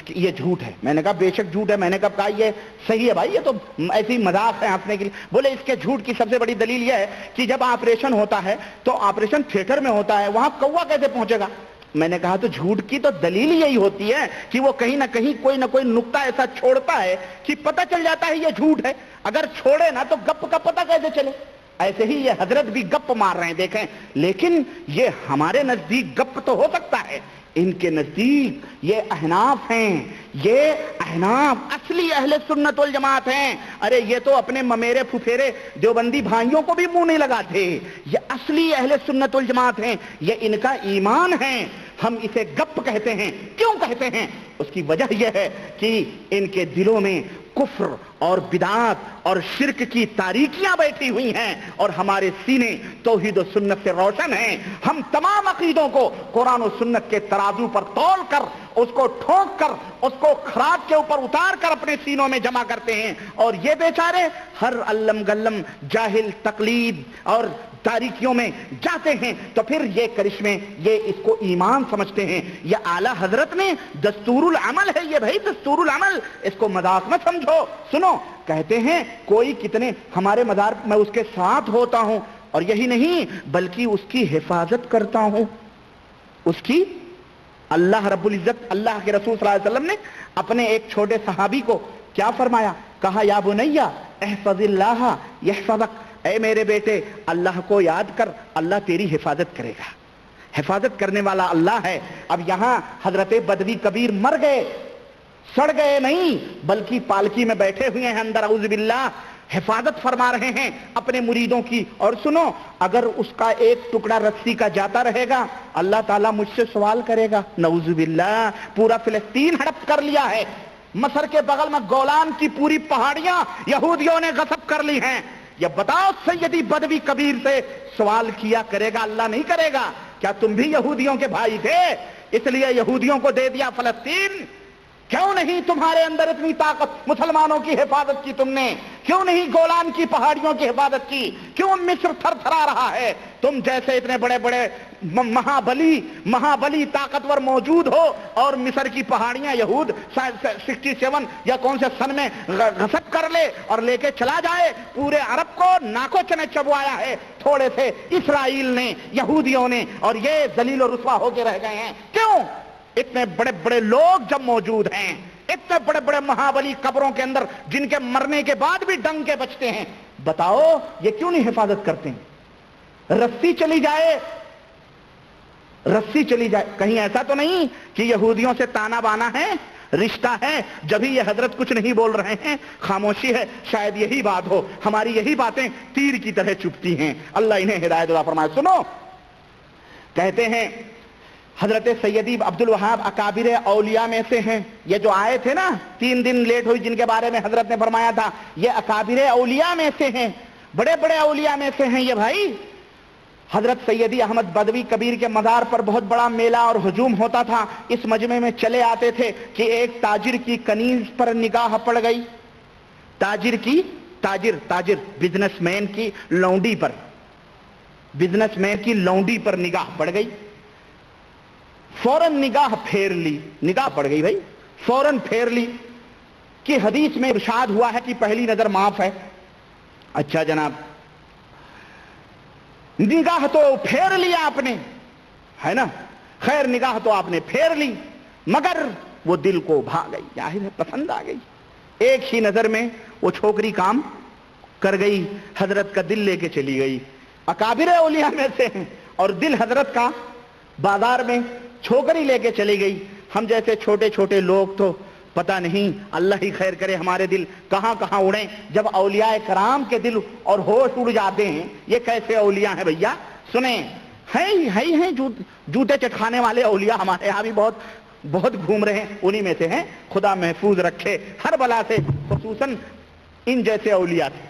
یہ جھوٹ ہے. میں نے کہا بے شک جھوٹ ہے. میں نے کہا یہ صحیح ہے بھائی، یہ تو ایسی مذاق ہے ہنسنے کے لیے. بولے اس کے جھوٹ کی سب سے بڑی دلیل یہ ہے کہ جب آپریشن ہوتا ہے تو آپریشن تھیٹر میں ہوتا ہے، وہاں کوا کیسے پہنچے گا؟ میں نے کہا تو جھوٹ کی تو دلیل یہی ہوتی ہے کہ وہ کہیں نہ کہیں کوئی نہ کوئی نقطہ ایسا چھوڑتا ہے کہ پتہ چل جاتا ہے یہ جھوٹ ہے. اگر چھوڑے نا تو گپ کا پتہ کیسے چلے؟ ایسے ہی یہ حضرت بھی گپ مار رہے ہیں دیکھیں، لیکن یہ ہمارے نزدیک گپ تو ہو سکتا ہے، ان کے نزدیک یہ احناف ہیں، یہ احناف اصلی اہل سنت والجماعت ہیں. ارے یہ تو اپنے ممیرے پھپھیرے دیوبندی بھائیوں کو بھی منہ نہیں لگاتے. یہ اصلی اہل سنت والجماعت ہیں، یہ ان کا ایمان ہے. ہم اسے گپ کہتے ہیں. کیوں کہتے ہیں؟ اس کی وجہ یہ ہے کہ ان کے دلوں میں کفر اور بدعات اور شرک کی تاریکیاں بیٹھی ہوئی ہیں اور ہمارے سینے توحید و سنت سے روشن ہیں. ہم تمام عقیدوں کو قرآن و سنت کے ترازو پر تول کر، اس کو ٹھوک کر، اس کو خراج کے اوپر اتار کر اپنے سینوں میں جمع کرتے ہیں. اور یہ بیچارے ہر علم گلم جاہل تقلید اور تاریکیوں میں جاتے ہیں تو پھر یہ کرشمے، یہ اس کو ایمان سمجھتے ہیں. یہ اعلیٰ حضرت نے دستور العمل ہے، یہ بھائی دستور العمل، اس کو مذاق مت سمجھو. سنو، کہتے ہیں کوئی کتنے ہمارے مزار میں اس کے ساتھ ہوتا ہوں. اور یہی نہیں بلکہ اس کی حفاظت کرتا ہوں. اس کی اللہ رب العزت، اللہ کے رسول صلی اللہ علیہ وسلم نے اپنے ایک چھوٹے صحابی کو کیا فرمایا؟ کہا یا بنیا احفظ اللہ یحفظک، اے میرے بیٹے اللہ کو یاد کر، اللہ تیری حفاظت کرے گا. حفاظت کرنے والا اللہ ہے. اب یہاں حضرت بدوی کبیر مر گئے، سڑ گئے نہیں، بلکہ پالکی میں بیٹھے ہوئے ہیں اندر، اعوذ باللہ، حفاظت فرما رہے ہیں اپنے مریدوں کی. اور سنو، اگر اس کا ایک ٹکڑا رسی کا جاتا رہے گا اللہ تعالیٰ مجھ سے سوال کرے گا. نعوذ باللہ، پورا فلسطین ہڑپ کر لیا ہے، مصر کے بغل میں گولان کی پوری پہاڑیاں یہودیوں نے غصب کر لی ہیں. یہ بتاؤ سیدی بدوی کبیر سے سوال کیا کرے گا اللہ نہیں کرے گا؟ کیا تم بھی یہودیوں کے بھائی تھے اس لیے یہودیوں کو دے دیا فلسطین؟ کیوں نہیں تمہارے اندر اتنی طاقت مسلمانوں کی حفاظت کی تم نے؟ کیوں نہیں گولان کی پہاڑیوں کی حفاظت کی؟ کیوں مصر تھر تھرا رہا ہے؟ تم جیسے اتنے بڑے بڑے مہابلی طاقتور موجود ہو اور مصر کی پہاڑیاں یہود 67 یا کون سے سن میں غصب کر لے اور لے کے چلا جائے، پورے عرب کو ناکو چنے چبوایا ہے تھوڑے سے اسرائیل نے، یہودیوں نے، اور یہ ذلیل و رسوا ہو کے رہ گئے ہیں. کیوں؟ اتنے بڑے بڑے لوگ جب موجود ہیں، اتنے بڑے بڑے مہابلی قبروں کے اندر جن کے مرنے کے بعد بھی ڈنگ کے بچتے ہیں، بتاؤ یہ کیوں نہیں حفاظت کرتے ہیں؟ رسی چلی جائے، رسی چلی جائے، کہیں ایسا تو نہیں کہ یہودیوں سے تانا بانا ہے، رشتہ ہے، جبھی یہ حضرت کچھ نہیں بول رہے ہیں، خاموشی ہے. شاید یہی بات ہو، ہماری یہی باتیں تیر کی طرح چبھتی ہیں. اللہ انہیں ہدایت عطا فرمائے. سنو، کہتے ہیں حضرت سیدی عبد الوہاب اکابر اولیاء میں سے ہیں. یہ جو آئے تھے نا 3 دن لیٹ ہوئی جن کے بارے میں حضرت نے فرمایا تھا، یہ اکابر اولیاء میں سے ہیں، بڑے بڑے اولیاء میں سے ہیں یہ بھائی. حضرت سیدی احمد بدوی کبیر کے مزار پر بہت بڑا میلہ اور ہجوم ہوتا تھا. اس مجمع میں چلے آتے تھے کہ ایک تاجر کی کنیز پر نگاہ پڑ گئی. تاجر بزنس مین کی لونڈی پر، بزنس مین کی لونڈی پر نگاہ پڑ گئی. فوراً نگاہ پھیر لی، نگاہ پڑ گئی بھائی، فوراً پھیر لی. کہ حدیث میں ارشاد ہوا ہے کہ پہلی نظر معاف ہے. اچھا جناب، نگاہ تو پھیر لیا آپ نے، ہے نا، خیر نگاہ تو آپ نے پھیر لی، مگر وہ دل کو بھا گئی، ظاہر ہے پسند آ گئی. ایک ہی نظر میں وہ چھوکری کام کر گئی، حضرت کا دل لے کے چلی گئی. اکابر اولیاء میں سے ہیں اور دل حضرت کا بازار میں چھوکری لے کے چلی گئی. ہم جیسے چھوٹے چھوٹے لوگ تو پتہ نہیں، اللہ ہی خیر کرے، ہمارے دل کہاں کہاں اڑیں. جب اولیاء کرام کے دل اور ہوش اڑ جاتے ہیں، یہ کیسے اولیاء ہیں بھیا؟ سنیں، ہیں جوتے چٹکانے والے اولیاء ہمارے یہاں بھی بہت گھوم رہے ہیں، انہی میں سے ہیں. خدا محفوظ رکھے ہر بلا سے، خصوصاً ان جیسے اولیاء سے،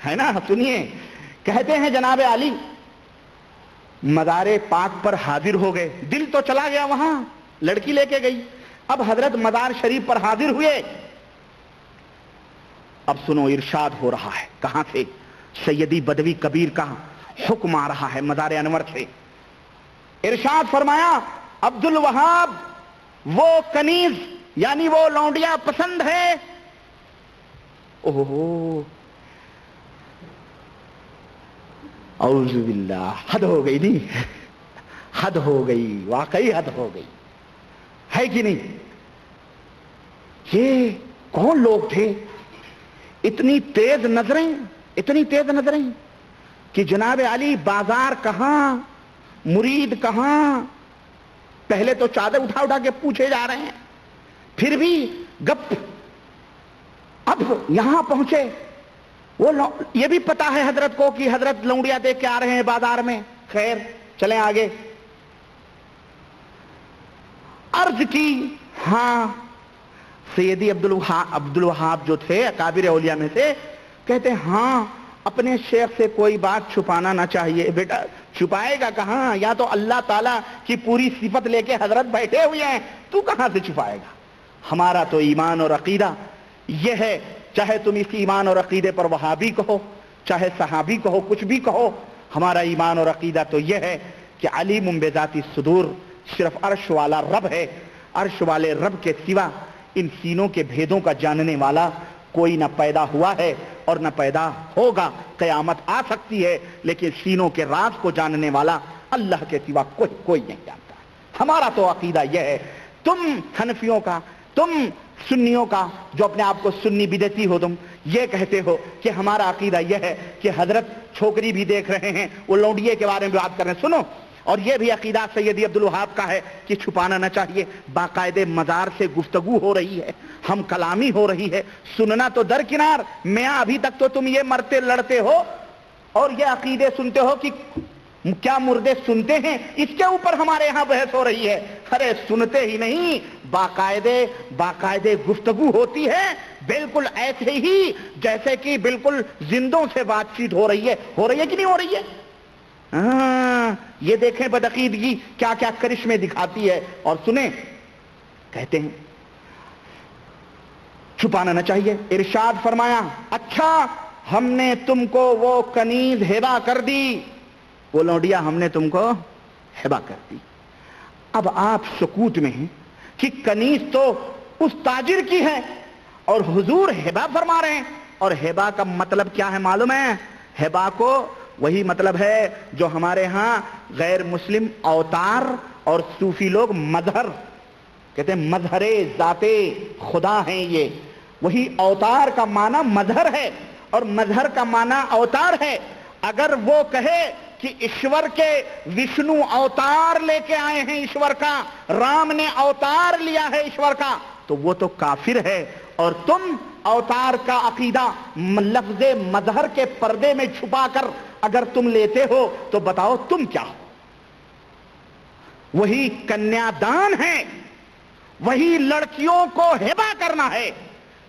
ہے نا. سنیے، کہتے ہیں جناب علی مزار پاک پر حاضر ہو گئے. دل تو چلا گیا وہاں، لڑکی لے کے گئی. اب حضرت مزار شریف پر حاضر ہوئے. اب سنو، ارشاد ہو رہا ہے کہاں سے؟ سیدی بدوی کبیر کا حکم آ رہا ہے مزار انور سے. ارشاد فرمایا عبد الوہاب وہ کنیز یعنی وہ لونڈیاں پسند ہے. اوہ اعوذ باللہ، حد ہو گئی نہیں؟ حد ہو گئی، واقعی حد ہو گئی، ہے کہ نہیں؟ یہ کون لوگ تھے؟ اتنی تیز نظریں کہ جناب علی بازار کہاں، مرید کہاں. پہلے تو چادر اٹھا کے پوچھے جا رہے ہیں، پھر بھی گپ. اب یہاں پہنچے، یہ بھی پتا ہے حضرت کو کہ حضرت لونڈیاں دیکھ کے آ رہے ہیں بازار میں. خیر چلیں آگے. عرض کی ہاں. سیدی عبد الوہاب جو تھے اکابر اولیاء میں سے، کہتے ہیں ہاں اپنے شیخ سے کوئی بات چھپانا نہ چاہیے. بیٹا چھپائے گا کہاں؟ یا تو اللہ تعالیٰ کی پوری صفت لے کے حضرت بیٹھے ہوئے ہیں، تو کہاں سے چھپائے گا؟ ہمارا تو ایمان اور عقیدہ یہ ہے، چاہے تم اس ایمان اور عقیدے پر وہابی کہو، چاہے صحابی کہو، کچھ بھی کہو، ہمارا ایمان اور عقیدہ تو یہ ہے کہ علیم بذات الصدور صرف عرش والا رب ہے. عرش والے رب کے سوا ان سینوں کے بھیدوں کا جاننے والا کوئی نہ پیدا ہوا ہے اور نہ پیدا ہوگا. قیامت آ سکتی ہے لیکن سینوں کے راز کو جاننے والا اللہ کے سوا کوئی نہیں جانتا. ہمارا تو عقیدہ یہ ہے. تم حنفیوں کا، تم سنیوں کا جو اپنے آپ کو سنی بدعتی ہو، تم یہ کہتے ہو کہ ہمارا عقیدہ یہ ہے کہ حضرت چھوکری بھی دیکھ رہے ہیں، وہ لونڈیے کے بارے میں بات کر رہے ہیں. سنو، اور یہ بھی عقیدہ سیدی عبدالوہاب کا ہے کہ چھپانا نہ چاہیے. باقاعدے مزار سے گفتگو ہو رہی ہے، ہم کلامی ہو رہی ہے، سننا تو درکنار. میاں ابھی تک تو تم یہ مرتے لڑتے ہو اور یہ عقیدے سنتے ہو کہ کیا مردے سنتے ہیں، اس کے اوپر ہمارے ہاں بحث ہو رہی ہے. ارے سنتے ہی نہیں، باقاعدے گفتگو ہوتی ہے، بالکل ایسے ہی جیسے کہ بالکل زندوں سے بات چیت ہو رہی ہے کہ نہیں ہو رہی ہے؟ یہ دیکھیں بدعقیدگی کیا کیا کرشمے دکھاتی ہے. اور سنیں، کہتے ہیں چھپانا نہ چاہیے. ارشاد فرمایا اچھا ہم نے تم کو وہ کنیز ہبہ کر دی، وہ لونڈیا ہم نے تم کو ہبہ کر دی. اب آپ سکوت میں ہیں کہ کنیز تو اس تاجر کی ہے اور حضور ہبہ فرما رہے ہیں. اور ہبہ کا مطلب کیا ہے معلوم ہے؟ ہبہ کو وہی مطلب ہے جو ہمارے ہاں غیر مسلم اوتار اور صوفی لوگ مظہر کہتے ہیں، مظہر ذات خدا ہیں. یہ وہی اوتار کا معنی مظہر ہے اور مظہر کا معنی اوتار ہے. اگر وہ کہے کہ ایشور کے وشنو اوتار لے کے آئے ہیں، ایشور کا رام نے اوتار لیا ہے ایشور کا، تو وہ تو کافر ہے. اور تم اوتار کا عقیدہ لفظ مظہر کے پردے میں چھپا کر اگر تم لیتے ہو تو بتاؤ تم کیا ہو؟ وہی کنیا دان ہے، وہی لڑکیوں کو ہبہ کرنا ہے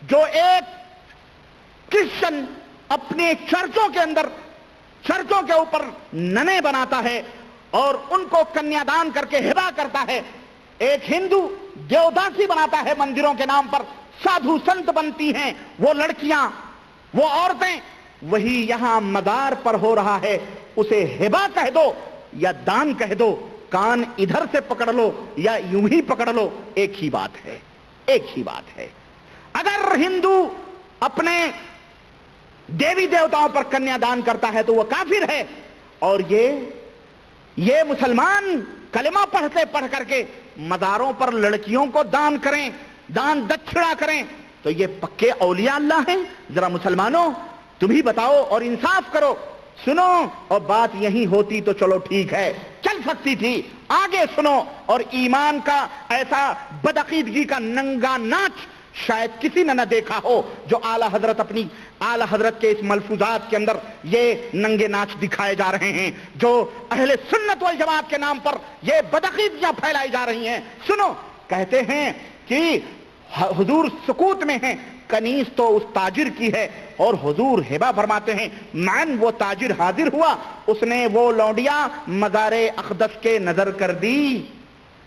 جو ایک کرسچن اپنے چرچوں کے اندر، چرچوں کے اوپر ننے بناتا ہے اور ان کو کنیا دان کر کے ہبہ کرتا ہے. ایک ہندو دیوداسی بناتا ہے مندروں کے نام پر، سادھو سنت بنتی ہیں وہ لڑکیاں، وہ عورتیں. وہی یہاں مدار پر ہو رہا ہے. اسے ہبہ کہہ دو یا دان کہہ دو، کان ادھر سے پکڑ لو یا یوں ہی پکڑ لو، ایک ہی بات ہے، ایک ہی بات ہے. اگر ہندو اپنے دیوی دیوتاؤں پر کنیا دان کرتا ہے تو وہ کافر ہے، اور یہ مسلمان کلمہ پڑھ کر کے مزاروں پر لڑکیوں کو دان کریں، دان دچھڑا کریں، تو یہ پکے اولیاء اللہ ہیں؟ ذرا مسلمانوں تم ہی بتاؤ اور انصاف کرو. سنو، اور بات یہی ہوتی تو چلو ٹھیک ہے، چل سکتی تھی. آگے سنو، اور ایمان کا ایسا بدعقیدگی کا ننگا ناچ شاید کسی نے نہ دیکھا ہو جو اعلی حضرت کے اس ملفوظات کے اندر یہ ننگے ناچ دکھائے جا رہے ہیں، جو اہل سنت والجماعت کے نام پر یہ بدعقیدگیاں پھیلائی جا رہی ہیں. سنو، کہتے ہیں کہ حضور سکوت میں ہیں، کنیز تو اس تاجر کی ہے، اور حضور ہبہ فرماتے ہیں معن وہ تاجر حاضر ہوا، اس نے وہ لونڈیا مزار اقدس کے نظر کر دی،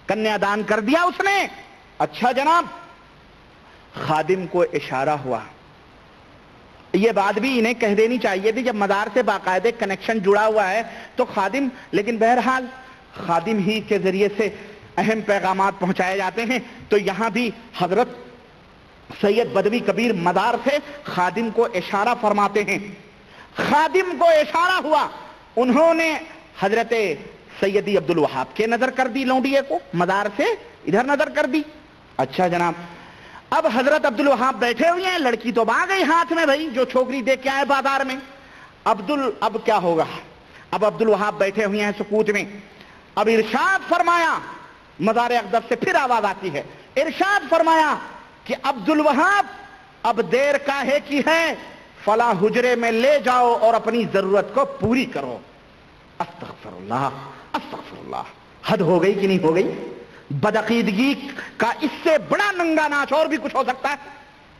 کنیا دان کر دیا اس نے. اچھا جناب، خادم کو اشارہ ہوا. یہ بات بھی انہیں کہہ دینی چاہیے تھی، جب مزار سے باقاعدے کنیکشن جڑا ہوا ہے تو خادم، لیکن بہرحال خادم ہی کے ذریعے سے اہم پیغامات پہنچائے جاتے ہیں. تو یہاں بھی حضرت سید بدوی کبیر مزار سے خادم کو اشارہ فرماتے ہیں. خادم کو اشارہ ہوا، انہوں نے حضرت سیدی عبدالوہاب کے نظر کر دی، لونڈیے کو مزار سے ادھر نظر کر دی. اچھا جناب، اب حضرت عبدالوہاب بیٹھے ہوئے ہیں، لڑکی تو آ گئی ہاتھ میں بھائی، جو چھوکری دیکھ کے آئے بازار میں. اب کیا ہوگا؟ اب عبدالوہاب بیٹھے ہوئے ہیں سکوت میں. اب ارشاد فرمایا، مزار اقدس سے پھر آواز آتی ہے، ارشاد فرمایا کہ عبدالوہاب اب دیر کاہے کی ہے، فلاں حجرے میں لے جاؤ اور اپنی ضرورت کو پوری کرو. استغفر اللہ، استغفر اللہ. حد ہو گئی کہ نہیں ہو گئی؟ بدعقیدگی کا اس سے بڑا ننگا ناچ اور بھی کچھ ہو سکتا ہے؟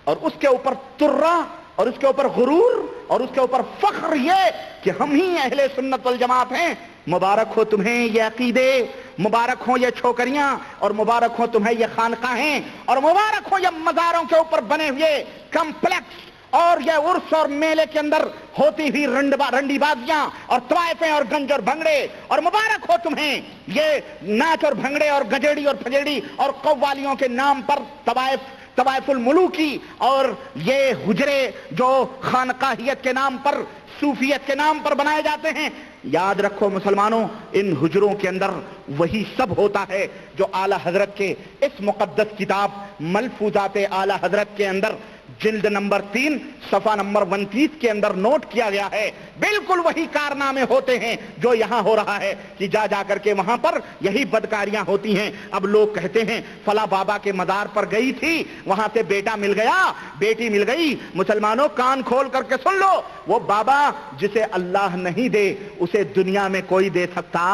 اور اس کے اوپر ترا، اور اس کے اوپر غرور، اور اس کے اوپر فخر یہ کہ ہم ہی اہل سنت والجماعت ہیں. مبارک ہو تمہیں یہ عقیدے، مبارک ہو یہ چھوکریاں، اور مبارک ہو تمہیں یہ خانقاہیں، اور مبارک ہو یہ مزاروں کے اوپر بنے ہوئے کمپلیکس اور یہ عرس اور میلے کے اندر ہوتی ہوئی رنڈی بازیاں اور طوائفیں اور گنج اور بھنگڑے، اور مبارک ہو تمہیں یہ ناچ اور بھنگڑے اور گجیڑی اور پھجیڑی اور قوالیوں کے نام پر طوائف الملوکی اور یہ حجرے جو خانقاہیت کے نام پر، صوفیت کے نام پر بنائے جاتے ہیں۔ یاد رکھو مسلمانوں، ان حجروں کے اندر وہی سب ہوتا ہے جو اعلی حضرت کے اس مقدس کتاب ملفوظات اعلی حضرت کے اندر جلد نمبر 3 صفحہ نمبر 29 کے اندر نوٹ کیا گیا ہے۔ بالکل وہی کارنامے ہوتے ہیں جو یہاں ہو رہا ہے کہ جا جا کر کے وہاں پر یہی بدکاریاں ہوتی ہیں۔ اب لوگ کہتے ہیں فلاں بابا کے مزار پر گئی تھی، وہاں سے بیٹا مل گیا، بیٹی مل گئی۔ مسلمانوں کان کھول کر کے سن لو، وہ بابا جسے اللہ نہیں دے اسے دنیا میں کوئی دے سکتا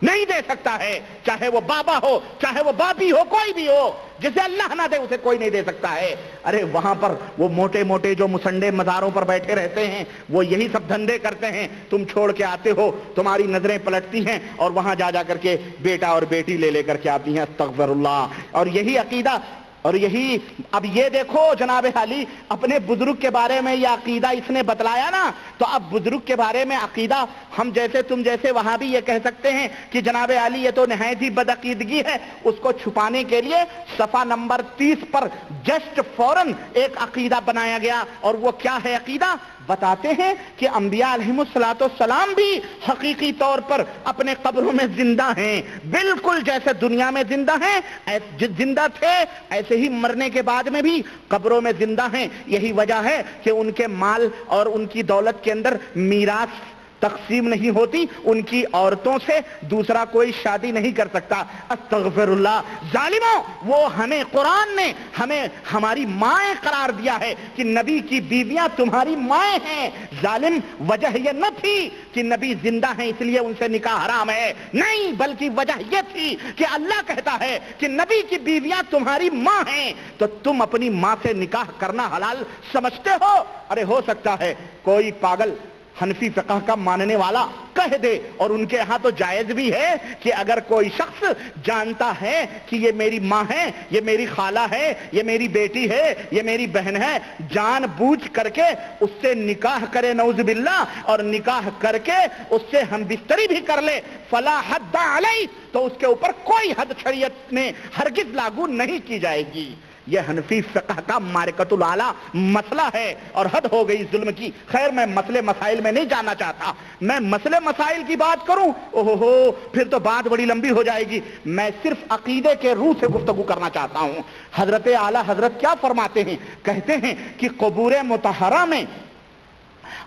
نہیں، دے سکتا ہے، چاہے وہ بابا ہو چاہے وہ بابی ہو، کوئی بھی ہو، جسے اللہ نہ دے اسے کوئی نہیں دے سکتا ہے۔ ارے وہاں پر وہ موٹے موٹے جو مسنڈے مزاروں پر بیٹھے رہتے ہیں وہ یہی سب دھندے کرتے ہیں، تم چھوڑ کے آتے ہو، تمہاری نظریں پلٹتی ہیں اور وہاں جا جا کر کے بیٹا اور بیٹی لے کر کے آتی ہیں، استغفر اللہ۔ اور یہی عقیدہ، اور یہی اب یہ دیکھو جناب علی اپنے بزرگ کے بارے میں یہ عقیدہ اس نے بتلایا نا، تو اب بزرگ کے بارے میں عقیدہ ہم جیسے تم جیسے وہاں بھی یہ کہہ سکتے ہیں کہ جناب علی یہ تو نہایت ہی بدعقیدگی ہے۔ اس کو چھپانے کے لیے صفحہ نمبر 30 پر جسٹ فوراً ایک عقیدہ بنایا گیا، اور وہ کیا ہے عقیدہ؟ بتاتے ہیں کہ انبیاء علیہم السلام بھی حقیقی طور پر اپنے قبروں میں زندہ ہیں، بالکل جیسے دنیا میں زندہ ہیں، زندہ تھے ایسے ہی مرنے کے بعد میں بھی قبروں میں زندہ ہیں۔ یہی وجہ ہے کہ ان کے مال اور ان کی دولت کے اندر میراث تقسیم نہیں ہوتی، ان کی عورتوں سے دوسرا کوئی شادی نہیں کر سکتا۔ استغفر اللہ۔ ظالموں، وہ ہمیں قرآن نے ہمیں ہماری مائیں قرار دیا ہے کہ نبی کی بیویاں تمہاری مائیں ہیں۔ ظالم، وجہ یہ نہ تھی کہ نبی زندہ ہیں اس لیے ان سے نکاح حرام ہے، نہیں، بلکہ وجہ یہ تھی کہ اللہ کہتا ہے کہ نبی کی بیویاں تمہاری ماں ہیں، تو تم اپنی ماں سے نکاح کرنا حلال سمجھتے ہو۔ ارے ہو سکتا ہے کوئی پاگل حنفی فقہ کا ماننے والا کہہ دے، اور ان کے ہاں تو جائز بھی ہے کہ اگر کوئی شخص جانتا ہے کہ یہ میری ماں ہے، یہ میری خالہ ہے، یہ میری بیٹی ہے، یہ میری بہن ہے، جان بوجھ کر کے اس سے نکاح کرے نعوذ باللہ، اور نکاح کر کے اس سے ہم بستری بھی کر لے، فلا حد علیہ، تو اس کے اوپر کوئی حد شریعت میں ہرگز لاگو نہیں کی جائے گی۔ یہ حنفی فقہ کا مارکۃ الاعلیٰ مسئلہ ہے، اور حد ہو گئی ظلم کی۔ خیر میں مسئلے مسائل میں نہیں جاننا چاہتا، میں مسئلے مسائل کی بات کروں اوہو پھر تو بات بڑی لمبی ہو جائے گی۔ میں صرف عقیدے کے روح سے گفتگو کرنا چاہتا ہوں۔ حضرت اعلیٰ حضرت کیا فرماتے ہیں؟ کہتے ہیں کہ قبور مطہرہ میں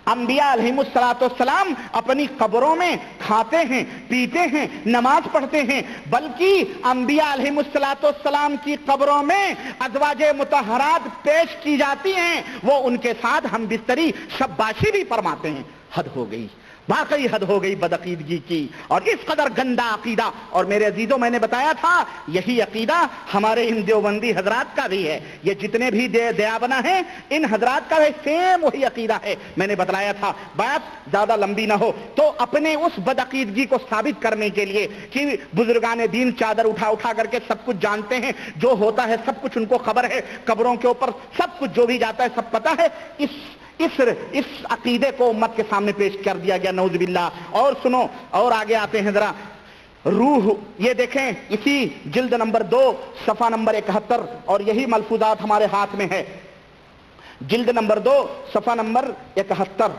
انبیاء علیہم السلام اپنی قبروں میں کھاتے ہیں، پیتے ہیں، نماز پڑھتے ہیں، بلکہ انبیاء علیہم السلام کی قبروں میں ازواج مطہرات پیش کی جاتی ہیں، وہ ان کے ساتھ ہم بستری شباشی بھی فرماتے ہیں۔ حد ہو گئی، واقعی حد ہو گئی بدعقیدگی کی، اور اس قدر گندا عقیدہ۔ اور میرے عزیزوں، میں نے بتایا تھا یہی عقیدہ ہمارے ان دیوبندی حضرات کا بھی ہے، یہ جتنے بھی دیابنا ہیں ان حضرات کا بھی سیم وہی عقیدہ ہے۔ میں نے بتلایا تھا، بات زیادہ لمبی نہ ہو تو اپنے اس بدعقیدگی کو ثابت کرنے کے لیے کہ بزرگان دین چادر اٹھا اٹھا کر کے سب کچھ جانتے ہیں، جو ہوتا ہے سب کچھ ان کو خبر ہے، قبروں کے اوپر سب کچھ جو بھی جاتا ہے سب پتہ ہے، اس عقیدے کو امت کے سامنے پیش کر دیا گیا نعوذ باللہ۔ اور سنو، اور آگے آتے ہیں ذرا، روح، یہ دیکھیں اسی جلد نمبر 2 صفحہ نمبر 71، اور یہی ملفوظات ہمارے ہاتھ میں ہے، جلد نمبر 2 صفحہ نمبر 71۔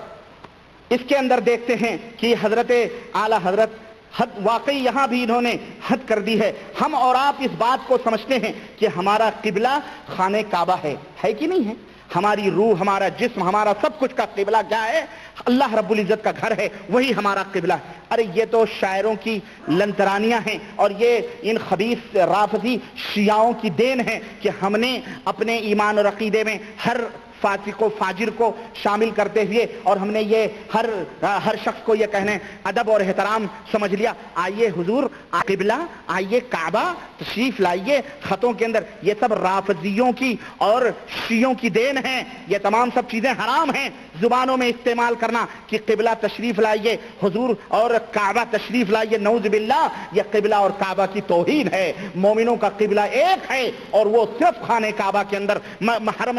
اس کے اندر دیکھتے ہیں کہ حضرت اعلی حضرت حد، واقعی یہاں بھی انہوں نے حد کر دی ہے۔ ہم اور آپ اس بات کو سمجھتے ہیں کہ ہمارا قبلہ خانہ کعبہ ہے کہ نہیں ہے؟ ہماری روح، ہمارا جسم، ہمارا سب کچھ کا قبلہ کیا ہے؟ اللہ رب العزت کا گھر ہے، وہی ہمارا قبلہ ہے۔ ارے یہ تو شاعروں کی لنترانیاں ہیں، اور یہ ان خبیث رافضی شیعوں کی دین ہے کہ ہم نے اپنے ایمان اور عقیدے میں ہر فاسق و فاجر کو شامل کرتے ہوئے، اور ہم نے یہ ہر شخص کو یہ کہنے ادب اور احترام سمجھ لیا۔ آئیے حضور، قبلہ، آئیے کعبہ تشریف لائیے، خطوں کے اندر یہ سب رافضیوں کی اور شیعوں کی دین ہیں، یہ تمام سب چیزیں حرام ہیں زبانوں میں استعمال کرنا کہ قبلہ تشریف لائیے حضور اور کعبہ تشریف لائیے، نعوذ باللہ، یہ قبلہ اور کعبہ کی توہین ہے۔ مومنوں کا قبلہ ایک ہے، اور وہ صرف خانہ کعبہ کے اندر، حرم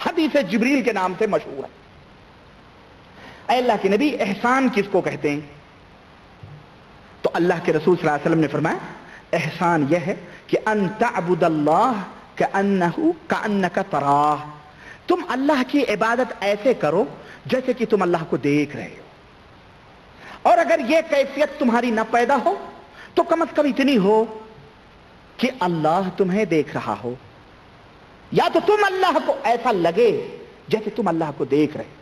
حدیث جبریل کے نام سے مشہور ہے۔ اے اللہ کے نبی، احسان کس کو کہتے ہیں؟ تو اللہ کے رسول صلی اللہ علیہ وسلم نے فرمایا احسان یہ ہے کہ ان تعبد اللہ کأنک تراہ، تم اللہ کی عبادت ایسے کرو جیسے کہ تم اللہ کو دیکھ رہے ہو، اور اگر یہ کیفیت تمہاری نہ پیدا ہو تو کم از کم اتنی ہو کہ اللہ تمہیں دیکھ رہا ہو، یا تو تم اللہ کو ایسا لگے جیسے تم اللہ کو دیکھ رہے،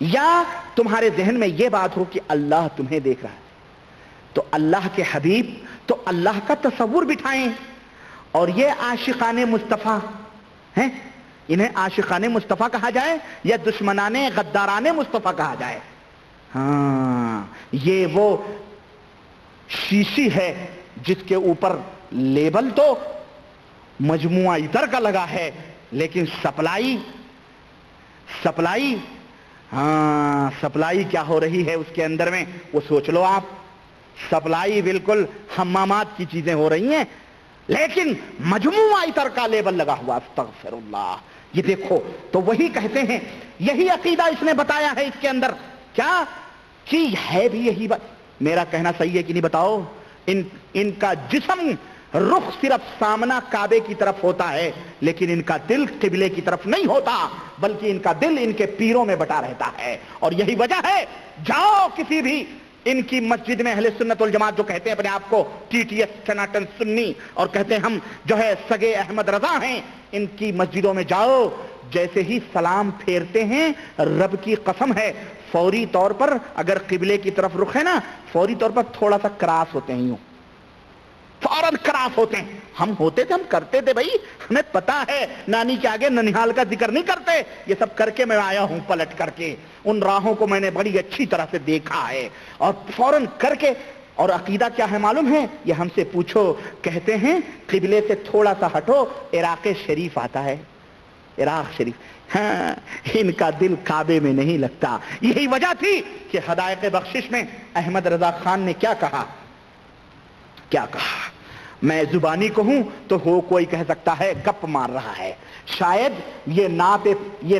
یا تمہارے ذہن میں یہ بات ہو کہ اللہ تمہیں دیکھ رہا ہے۔ تو اللہ کے حبیب تو اللہ کا تصور بٹھائیں، اور یہ عاشقان مصطفیٰ ہیں، انہیں عاشقان مصطفیٰ کہا جائے یا دشمنان غداران مصطفیٰ کہا جائے، ہاں یہ وہ شیشی ہے جس کے اوپر لیبل تو مجموعہ عطر کا لگا ہے، لیکن سپلائی ہاں سپلائی کیا ہو رہی ہے اس کے اندر میں وہ سوچ لو آپ۔ سپلائی بالکل حمامات کی چیزیں ہو رہی ہیں، لیکن مجموعہ عطر کا لیبل لگا ہوا، استغفر اللہ۔ یہ دیکھو، تو وہی کہتے ہیں، یہی عقیدہ اس نے بتایا ہے اس کے اندر کیا کہ ہے بھی یہی بات۔ میرا کہنا صحیح ہے کہ نہیں بتاؤ؟ ان کا جسم رخ صرف سامنا کعبے کی طرف ہوتا ہے، لیکن ان کا دل قبلے کی طرف نہیں ہوتا، بلکہ ان کا دل ان کے پیروں میں بٹا رہتا ہے۔ اور یہی وجہ ہے، جاؤ کسی بھی ان کی مسجد میں، اہل سنت والجماعت جو کہتے ہیں اپنے آپ کو ٹی ٹی ایس سناتن سنی اور کہتے ہیں ہم جو ہے سگے احمد رضا ہیں، ان کی مسجدوں میں جاؤ، جیسے ہی سلام پھیرتے ہیں، رب کی قسم ہے فوری طور پر اگر قبلے کی طرف رخ ہے نا، فوری طور پر تھوڑا سا کراس ہوتے ہیں، یوں فوراً کراس ہوتے ہیں۔ ہم ہوتے تھے، ہم کرتے تھے بھائی، ہمیں پتا ہے، نانی کے آگے ننیحال کا ذکر نہیں کرتے، یہ سب کر کے میں آیا ہوں پلٹ کر کے، ان راہوں کو میں نے بڑی اچھی طرح سے دیکھا ہے، اور فوراً کر کے۔ اور عقیدہ کیا ہے معلوم ہے؟ یہ ہم سے پوچھو، کہتے ہیں قبلے سے تھوڑا سا ہٹو عراق شریف آتا ہے، عراق شریف، ہاں ان کا دل کعبے میں نہیں لگتا۔ یہی وجہ تھی کہ ہدایت بخشش میں احمد رضا خان نے کیا کہا، میں زبانی کہوں تو ہو کوئی کہہ سکتا ہے گپ مار رہا ہے، شاید یہ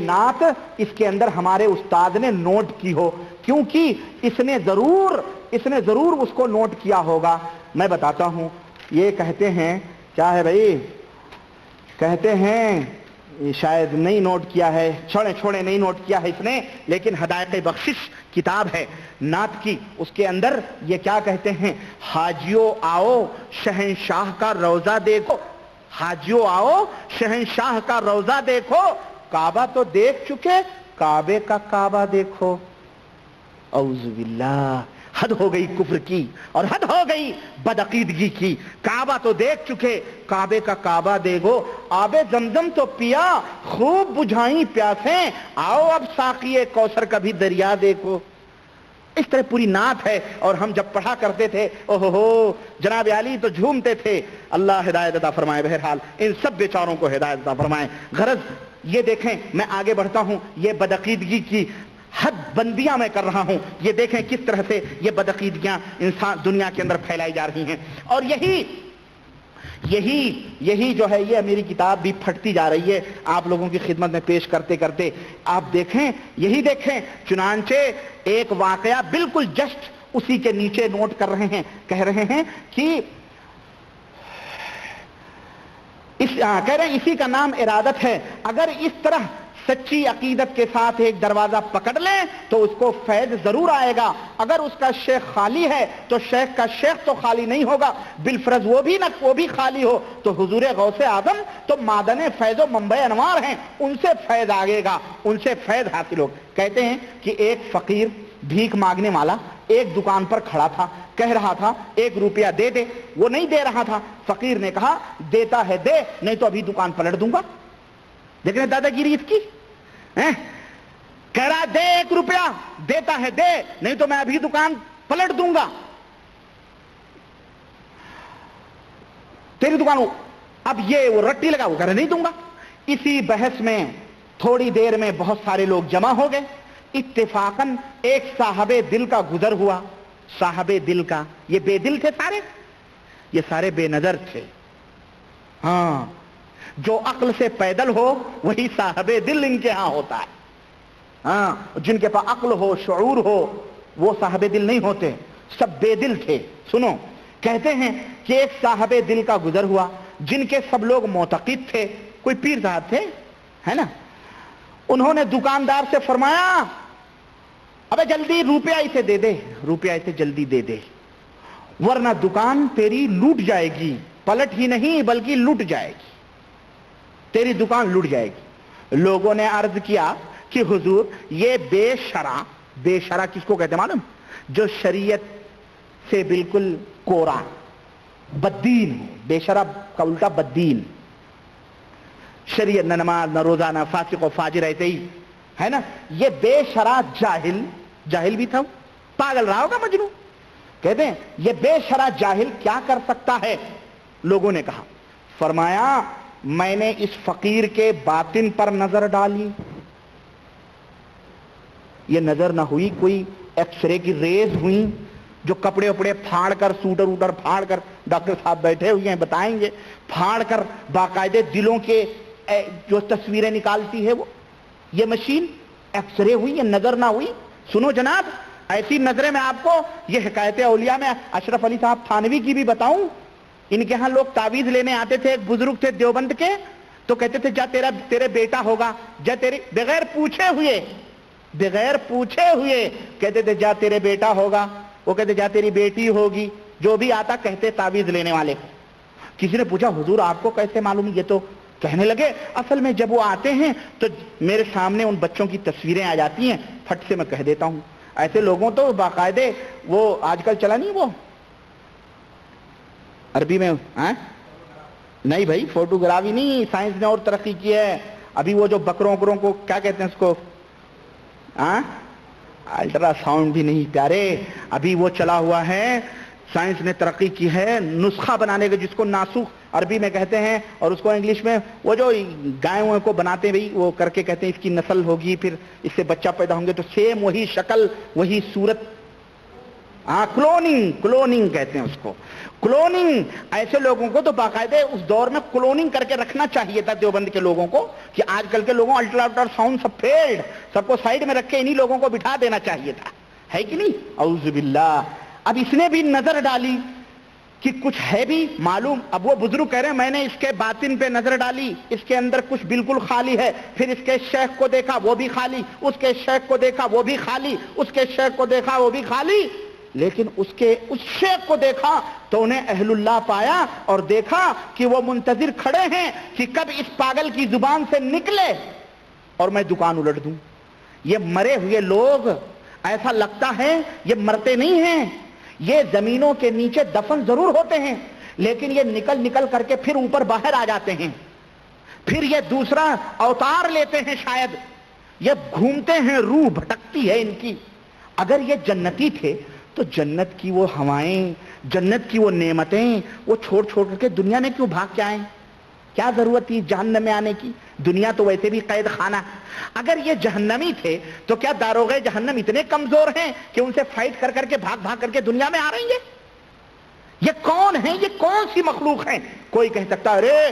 نعت اس کے اندر ہمارے استاد نے نوٹ کی ہو، کیونکہ اس نے ضرور اس کو نوٹ کیا ہوگا۔ میں بتاتا ہوں، یہ کہتے ہیں کیا ہے بھائی، کہتے ہیں شاید نہیں نوٹ کیا ہے، چھوڑے نہیں نوٹ کیا ہے اس نے، لیکن ہدایت بخشش کتاب ہے نعت کی، اس کے اندر یہ کیا کہتے ہیں، حاجیو آؤ شہنشاہ کا روضہ دیکھو، حاجیو آؤ شہنشاہ کا روضہ دیکھو، کعبہ تو دیکھ چکے، کعبے کا کعبہ دیکھو۔ اعوذ باللہ، حد ہو گئی کفر کی اور حد ہو گئی بدعقیدگی کی۔ کعبہ تو دیکھ چکے، کعبے کا کعبہ دیکھو، آب زمزم تو پیا، خوب بجھائیں پیاسیں، آؤ اب ساقی کوثر کا بھی دریا دیکھو۔ اس طرح پوری نعت ہے، اور ہم جب پڑھا کرتے تھے اوہو جناب علی تو جھومتے تھے۔ اللہ ہدایت عطا فرمائے، بہرحال ان سب بیچاروں کو ہدایت عطا فرمائے۔ غرض یہ دیکھیں، میں آگے بڑھتا ہوں، یہ بدعقیدگی کی حد بندیاں میں کر رہا ہوں، یہ دیکھیں کس طرح سے یہ بدعقیدگیاں انسان دنیا کے اندر پھیلائی جا رہی ہیں، اور یہی جو ہے یہ میری کتاب بھی پھٹتی جا رہی ہے آپ لوگوں کی خدمت میں پیش کرتے کرتے۔ آپ دیکھیں، یہی دیکھیں، چنانچہ ایک واقعہ بالکل جسٹ اسی کے نیچے نوٹ کر رہے ہیں، کہہ رہے ہیں کہ کہہ رہے ہیں اسی کا نام ارادت ہے، اگر اس طرح سچی عقیدت کے ساتھ ایک دروازہ پکڑ لیں تو اس کو فیض ضرور آئے گا، اگر اس کا شیخ خالی ہے تو شیخ کا شیخ تو خالی نہیں ہوگا، بالفرض وہ بھی خالی ہو تو حضور غوث اعظم تو معدن فیض و منبع انوار ہیں، ان سے فیض آئے گا، ان سے فیض حاصل ہوگا۔ کہتے ہیں کہ ایک فقیر بھیک مانگنے والا ایک دکان پر کھڑا تھا، کہہ رہا تھا 1 روپیہ دے دے، وہ نہیں دے رہا تھا، فقیر نے کہا دیتا ہے دے، نہیں تو ابھی دکان پلٹ دوں گا۔ دیکھ رہے دادا گیری اس کی، کہہ رہا دے 1 روپیہ، دیتا ہے دے، نہیں تو میں ابھی دکان پلٹ دوں گا، تیری دکان۔ اب یہ وہ رٹی لگا، وہ کہہ رہے نہیں دوں گا۔ اسی بحث میں تھوڑی دیر میں بہت سارے لوگ جمع ہو گئے، اتفاقاً ایک صاحب دل کا گزر ہوا، صاحب دل کا، یہ بے دل تھے سارے، یہ سارے بے نظر تھے، ہاں جو عقل سے پیدل ہو وہی صاحب دل ان کے ہاں ہوتا ہے. ہاں جن کے پاس عقل ہو شعور ہو وہ صاحب دل نہیں ہوتے, سب بے دل تھے. سنو, کہتے ہیں کہ ایک صاحب دل کا گزر ہوا جن کے سب لوگ معتقد تھے, کوئی پیر صاحب تھے ہے نا. انہوں نے دکاندار سے فرمایا ابے جلدی روپیہ اسے دے دے, روپیہ اسے جلدی دے دے ورنہ دکان تیری لوٹ جائے گی, پلٹ ہی نہیں بلکہ لوٹ جائے گی, تیری دکان لوٹ جائے گی. لوگوں نے عرض کیا کہ حضور یہ بے شرع, بے شرع کس کو کہتے ہیں معلوم؟ جو شریعت سے بالکل کورا, بددین. بے شرع کا الٹا بددین, شریعت نہ نماز نہ روزہ نہ فاسق و فاجر ایسے ہی ہے نا. یہ بے شرع جاہل, جاہل بھی تھا, پاگل رہا ہوگا مجنون. کہتے ہیں یہ بے شرع جاہل کیا کر سکتا ہے؟ لوگوں نے کہا, فرمایا میں نے اس فقیر کے باطن پر نظر ڈالی. یہ نظر نہ ہوئی کوئی ایکس رے کی ریز ہوئی جو کپڑے وپڑے پھاڑ کر, سوٹر ووٹر پھاڑ کر, ڈاکٹر صاحب بیٹھے ہوئے ہیں بتائیں گے, پھاڑ کر باقاعدے دلوں کے جو تصویریں نکالتی ہے وہ, یہ مشین ایکس رے ہوئی, یہ نظر نہ ہوئی. سنو جناب, ایسی نظریں میں آپ کو یہ حکایت اولیاء میں اشرف علی صاحب تھانوی کی بھی بتاؤں. ان کے ہاں لوگ تعویذ لینے آتے تھے, ایک بزرگ تھے دیوبند کے, تو کہتے تھے جا تیرے بیٹا ہوگا, جا تیری, بغیر پوچھے ہوئے, بغیر پوچھے ہوئے کہتے تھے جا تیرے بیٹا ہوگا, وہ کہتے جا تیری بیٹی ہوگی. جو بھی آتا کہتے تعویذ لینے والے. کسی نے پوچھا حضور آپ کو کیسے معلوم؟ یہ تو کہنے لگے اصل میں جب وہ آتے ہیں تو میرے سامنے ان بچوں کی تصویریں آ جاتی ہیں, پھٹ سے میں کہہ دیتا ہوں. ایسے لوگوں تو باقاعدے وہ آج کل چلا نہیں, وہ عربی میں نہیں بھائی, فوٹوگرافی نہیں, سائنس نے اور ترقی کی ہے. ابھی وہ جو بکروں وکروں کو کیا کہتے ہیں اس کو, الٹرا ساؤنڈ بھی نہیں پیارے, ابھی وہ چلا ہوا ہے. سائنس نے ترقی کی ہے نسخہ بنانے کا, جس کو ناسوخ عربی میں کہتے ہیں, اور اس کو انگلش میں وہ جو گائےوں کو بناتے ہیں بھائی, وہ کر کے کہتے ہیں اس کی نسل ہوگی, پھر اس سے بچہ پیدا ہوں گے تو سیم وہی شکل وہی صورت. کلوننگ, کلوننگ کہتے ہیں اس کو, کلوننگ. ایسے لوگوں کو تو باقاعدے اس دور میں کلوننگ کر کے رکھنا چاہیے تھا دیوبند کے لوگوں کو, کہ آج کل کے لوگوں الٹرا ساؤنڈ سب فیلڈ, سب کو سائیڈ میں رکھ کے انہی لوگوں کو بٹھا دینا چاہیے تھا, ہے کہ نہیں؟ اعوذ باللہ. اب اس نے بھی نظر ڈالی کہ کچھ ہے بھی معلوم. اب وہ بزرگ کہہ رہے ہیں میں نے اس کے باطن پہ نظر ڈالی, اس کے اندر کچھ بالکل خالی ہے. پھر اس کے شیخ کو دیکھا وہ بھی خالی, اس کے شیخ کو دیکھا وہ بھی خالی, اس کے شیخ کو دیکھا وہ بھی خالی. لیکن اس شیخ کو دیکھا تو انہیں اہل اللہ پایا, اور دیکھا کہ وہ منتظر کھڑے ہیں کہ کب اس پاگل کی زبان سے نکلے اور میں دکان الٹ دوں. یہ مرے ہوئے لوگ ایسا لگتا ہے یہ مرتے نہیں ہیں, یہ زمینوں کے نیچے دفن ضرور ہوتے ہیں, لیکن یہ نکل نکل کر کے پھر اوپر باہر آ جاتے ہیں, پھر یہ دوسرا اوتار لیتے ہیں, شاید یہ گھومتے ہیں, روح بھٹکتی ہے ان کی. اگر یہ جنتی تھے تو جنت کی وہ ہوائیں, جنت کی وہ نعمتیں وہ چھوڑ چھوڑ کر کے دنیا میں کیوں بھاگ کے آئیں؟ کیا ضرورت تھی جہنم میں آنے کی؟ دنیا تو ویسے بھی قید خانہ. اگر یہ جہنمی تھے تو کیا داروغ جہنم اتنے کمزور ہیں کہ ان سے فائٹ کر کر کے بھاگ بھاگ کر کے دنیا میں آ رہی ہیں؟ یہ کون ہیں؟ یہ کون سی مخلوق ہیں؟ کوئی کہہ سکتا ہے ارے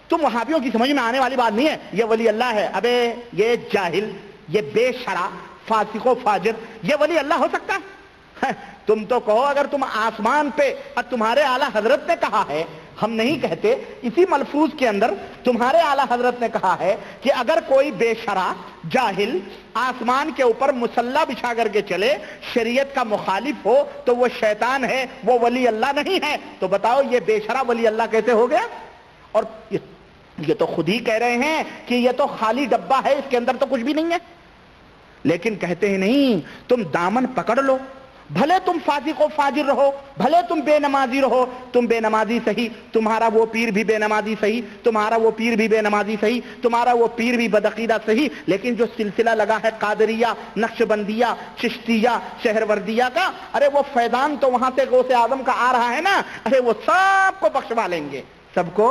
تم وہابیوں کی سمجھ میں آنے والی بات نہیں ہے, یہ ولی اللہ ہے. ابے یہ جاہل, یہ بے شرع, فاسق و فاجر, یہ ولی اللہ ہو سکتا ہے؟ تم تو کہو اگر تم آسمان پہ, اور تمہارے اعلیٰ حضرت نے کہا ہے, ہم نہیں کہتے, اسی ملفوظ کے اندر تمہارے اعلیٰ حضرت نے کہا ہے کہ اگر کوئی بے شرع جاہل آسمان کے اوپر مسلح بچھا کر کے چلے, شریعت کا مخالف ہو, تو وہ شیطان ہے, وہ ولی اللہ نہیں ہے. تو بتاؤ یہ بے شرع ولی اللہ کیسے ہو گیا؟ اور یہ تو خود ہی کہہ رہے ہیں کہ یہ تو خالی ڈبہ ہے, اس کے اندر تو کچھ بھی نہیں ہے. لیکن کہتے ہیں نہیں, تم دامن پکڑ لو, بھلے تم فاسق و فاجر رہو, بھلے تم بے نمازی رہو, تم بے نمازی صحیح, تمہارا وہ پیر بھی بے نمازی صحیح, تمہارا وہ پیر بھی بے نمازی صحیح, تمہارا وہ پیر بھی بدعقیدہ صحیح, لیکن جو سلسلہ لگا ہے قادریہ, نقشبندیہ, چشتیہ, شہروردیہ کا, ارے وہ فیضان تو وہاں سے غوث اعظم کا آ رہا ہے نا, ارے وہ سب کو بخشوا لیں گے, سب کو.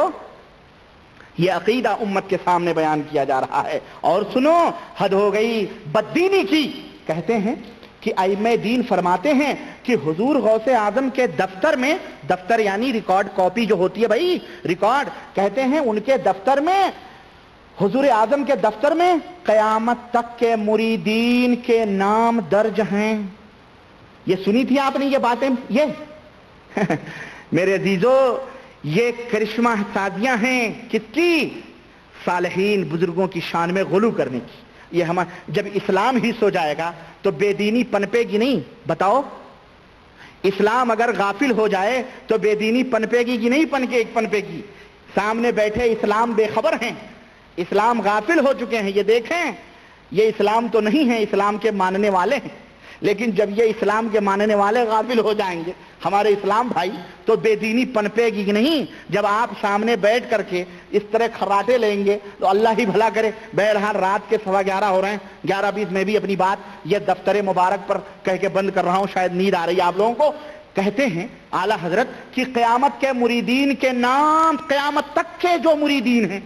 یہ عقیدہ امت کے سامنے بیان کیا جا رہا ہے. اور سنو, حد ہو گئی بددینی کی. کہتے ہیں کہ ائمہ دین فرماتے ہیں کہ حضور غوث اعظم کے دفتر میں، دفتر یعنی ریکارڈ کاپی جو ہوتی ہے بھائی، ریکارڈ، کہتے ہیں ان کے دفتر میں، حضور اعظم کے دفتر میں قیامت تک کے مریدین کے نام درج ہیں۔ یہ سنی تھی آپ نے یہ باتیں؟ یہ میرے عزیزو، یہ کرشمہ سازیاں ہیں کس کی؟ صالحین بزرگوں کی شان میں غلو کرنے کی۔ یہ جب اسلام ہی سو جائے گا تو بے دینی پنپے گی نہیں؟ بتاؤ، اسلام اگر غافل ہو جائے تو بے دینی پنپے گی کہ نہیں پنپے گی؟ سامنے بیٹھے اسلام بے خبر ہیں، اسلام غافل ہو چکے ہیں، یہ دیکھیں، یہ اسلام تو نہیں ہے، اسلام کے ماننے والے ہیں، لیکن جب یہ اسلام کے ماننے والے غافل ہو جائیں گے ہمارے اسلام بھائی تو بے دینی پنپے گی کہ نہیں؟ جب آپ سامنے بیٹھ کر کے اس طرح کھراٹے لیں گے تو اللہ ہی بھلا کرے۔ بہرحال رات کے 11:15 ہو رہے ہیں، 11:20 میں بھی اپنی بات یہ دفتر مبارک پر کہہ کے بند کر رہا ہوں، شاید نیند آ رہی ہے آپ لوگوں کو۔ کہتے ہیں اعلیٰ حضرت کہ قیامت کے مریدین کے نام، قیامت تک کے جو مریدین ہیں،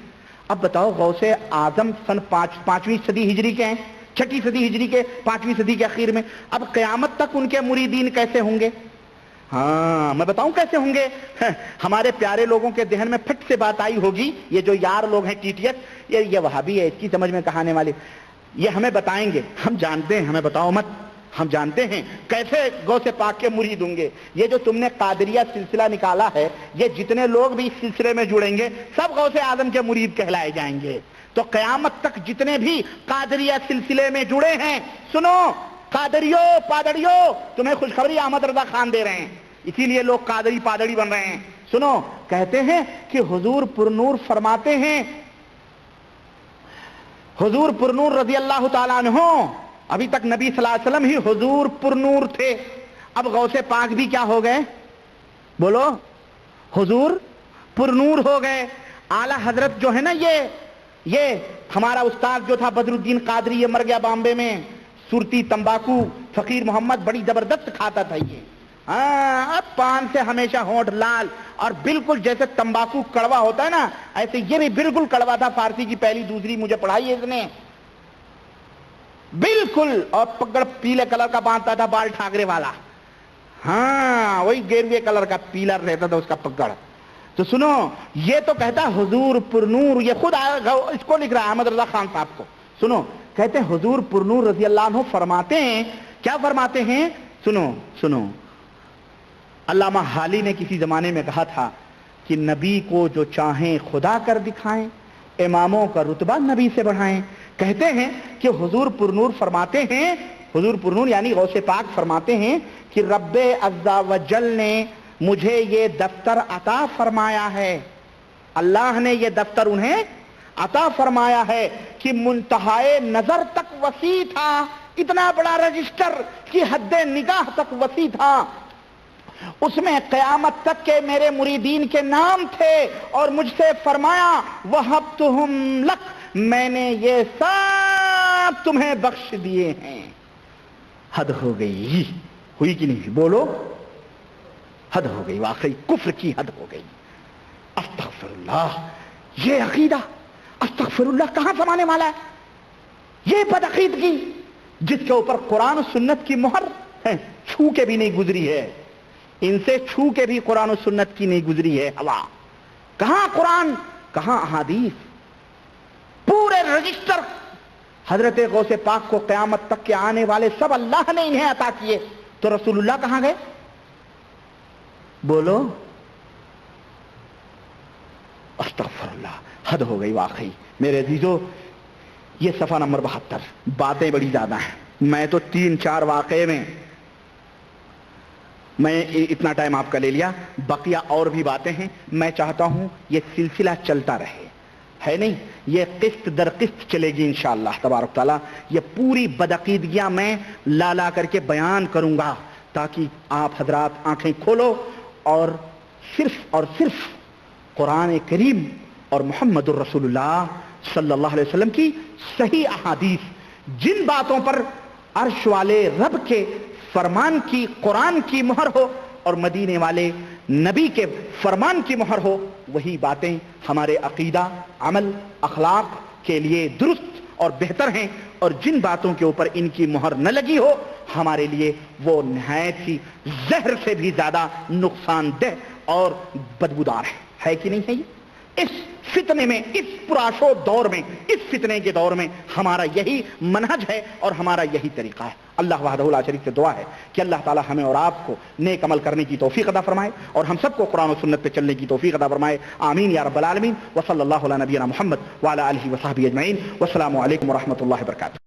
اب بتاؤ غوث اعظم سن 5ویں صدی ہجری کے ہیں، 6ٹھی صدی ہجری کے 5ویں صدی کے اخیر میں، اب قیامت تک ان کے مریدین کیسے ہوں گے؟ ہاں میں بتاؤں کیسے ہوں گے؟ ہمارے پیارے لوگوں کے ذہن میں پھٹ سے بات آئی ہوگی، یہ جو یار لوگ ہیں ٹی ٹی ایس، یہ وہابی ہے، اس کی سمجھ میں کہانے والے، یہ ہمیں بتائیں گے، ہم جانتے ہیں، ہمیں بتاؤ مت، ہم جانتے ہیں کیسے غوث پاک کے مرید ہوں گے۔ یہ جو تم نے قادریہ سلسلہ نکالا ہے، یہ جتنے لوگ بھی اس سلسلے میں جڑیں گے سب غوث اعظم کے مرید کہلائے جائیں گے۔ تو قیامت تک جتنے بھی قادریہ سلسلے میں جڑے ہیں، سنو قادریوں پادڑیوں، تمہیں خوشخبری احمد رضا خان دے رہے ہیں، اسی لیے لوگ قادری پادڑی بن رہے ہیں۔ سنو، کہتے ہیں کہ حضور پرنور فرماتے ہیں، حضور پرنور رضی اللہ تعالیٰ عنہ، ابھی تک نبی صلی اللہ علیہ وسلم ہی حضور پرنور تھے، اب غوث پاک بھی کیا ہو گئے؟ بولو، حضور پرنور ہو گئے۔ اعلیٰ حضرت جو ہے نا، یہ ہمارا استاد جو تھا بدر الدین قادری، یہ مر گیا بامبے میں، سرتی تمباکو، فقیر محمد بڑی زبردست کھاتا تھا یہ، اب پان سے ہمیشہ ہونٹ لال، اور بالکل جیسے تمباکو کڑوا ہوتا ہے نا، ایسے یہ بھی بالکل کڑوا تھا۔ فارسی کی پہلی دوسری مجھے پڑھائی ہے اس نے، بالکل، اور پگڑ پیلے کلر کا باندھتا تھا، بال ٹھاکرے والا، ہاں وہی گیروے کلر کا پیلا رہتا تھا اس کا پگڑ۔ تو سنو، یہ تو کہتا حضور پرنور، یہ خود اس کو لکھ رہا ہے احمد رضا خان صاحب کو۔ سنو، کہتے ہیں حضور پرنور رضی اللہ عنہ فرماتے ہیں، کیا فرماتے ہیں؟ سنو، علامہ حالی نے کسی زمانے میں کہا تھا کہ نبی کو جو چاہیں خدا کر دکھائیں، اماموں کا رتبہ نبی سے بڑھائیں۔ کہتے ہیں کہ حضور پرنور فرماتے ہیں، حضور پرنور یعنی غوث پاک فرماتے ہیں کہ رب عز و جل نے مجھے یہ دفتر عطا فرمایا ہے، اللہ نے یہ دفتر انہیں عطا فرمایا ہے کہ منتہائے نظر تک وسیع تھا، اتنا بڑا رجسٹر کی حد نگاہ تک وسیع تھا، اس میں قیامت تک کے میرے مریدین کے نام تھے، اور مجھ سے فرمایا وَهَبْتُهُمْ لَكَ، میں نے یہ سب تمہیں بخش دیے ہیں۔ حد ہو گئی، ہوئی کہ نہیں؟ بولو، حد ہو گئی، واقعی کفر کی حد ہو گئی۔ استغفر اللہ، یہ عقیدہ استغفر اللہ کہاں سمانے والا ہے؟ یہ بدعقیدگی جس کے اوپر قرآن و سنت کی مہر ہے، چھو کے بھی نہیں گزری ہے، ان سے چھو کے بھی قرآن و سنت کی نہیں گزری ہے ہوا۔ کہاں قرآن، کہاں احادیث، پورے رجسٹر حضرت غوث پاک کو قیامت تک کے آنے والے سب اللہ نے انہیں عطا کیے، تو رسول اللہ کہاں گئے؟ بولو، استغفر اللہ، حد ہو گئی واقعی۔ میرے عزیزو، یہ صفحہ نمبر 72، باتیں بڑی زیادہ ہیں، میں تو 3-4 واقعے میں اتنا ٹائم آپ کا لے لیا، بقیہ اور بھی باتیں ہیں، میں چاہتا ہوں یہ سلسلہ چلتا رہے، ہے نہیں؟ یہ قسط در قسط چلے گی انشاءاللہ تبارک تعالیٰ۔ یہ پوری بدعقیدگیاں میں لا کر کے بیان کروں گا، تاکہ آپ حضرات آنکھیں کھولو اور صرف قرآن کریم اور محمد الرسول اللہ صلی اللہ علیہ وسلم کی صحیح احادیث، جن باتوں پر عرش والے رب کے فرمان کی، قرآن کی مہر ہو اور مدینے والے نبی کے فرمان کی مہر ہو، وہی باتیں ہمارے عقیدہ، عمل، اخلاق کے لیے درست اور بہتر ہیں، اور جن باتوں کے اوپر ان کی مہر نہ لگی ہو ہمارے لیے وہ نہایت ہی زہر سے بھی زیادہ نقصان دہ اور بدبودار ہے کہ نہیں ہے؟ یہ اس فتنے میں، اس پرآشوب دور میں، اس فتنے کے دور میں ہمارا یہی منہج ہے اور ہمارا یہی طریقہ ہے۔ اللہ وحدہ لا شریک سے دعا ہے کہ اللہ تعالی ہمیں اور آپ کو نیک عمل کرنے کی توفیق عطا فرمائے اور ہم سب کو قرآن و سنت پہ چلنے کی توفیق عطا فرمائے، آمین یا رب العالمین۔ وصلی اللہ علی نبینا محمد وعلی آلہ وصحبہ اجمعین، والسلام علیکم ورحمۃ اللہ وبرکاتہ۔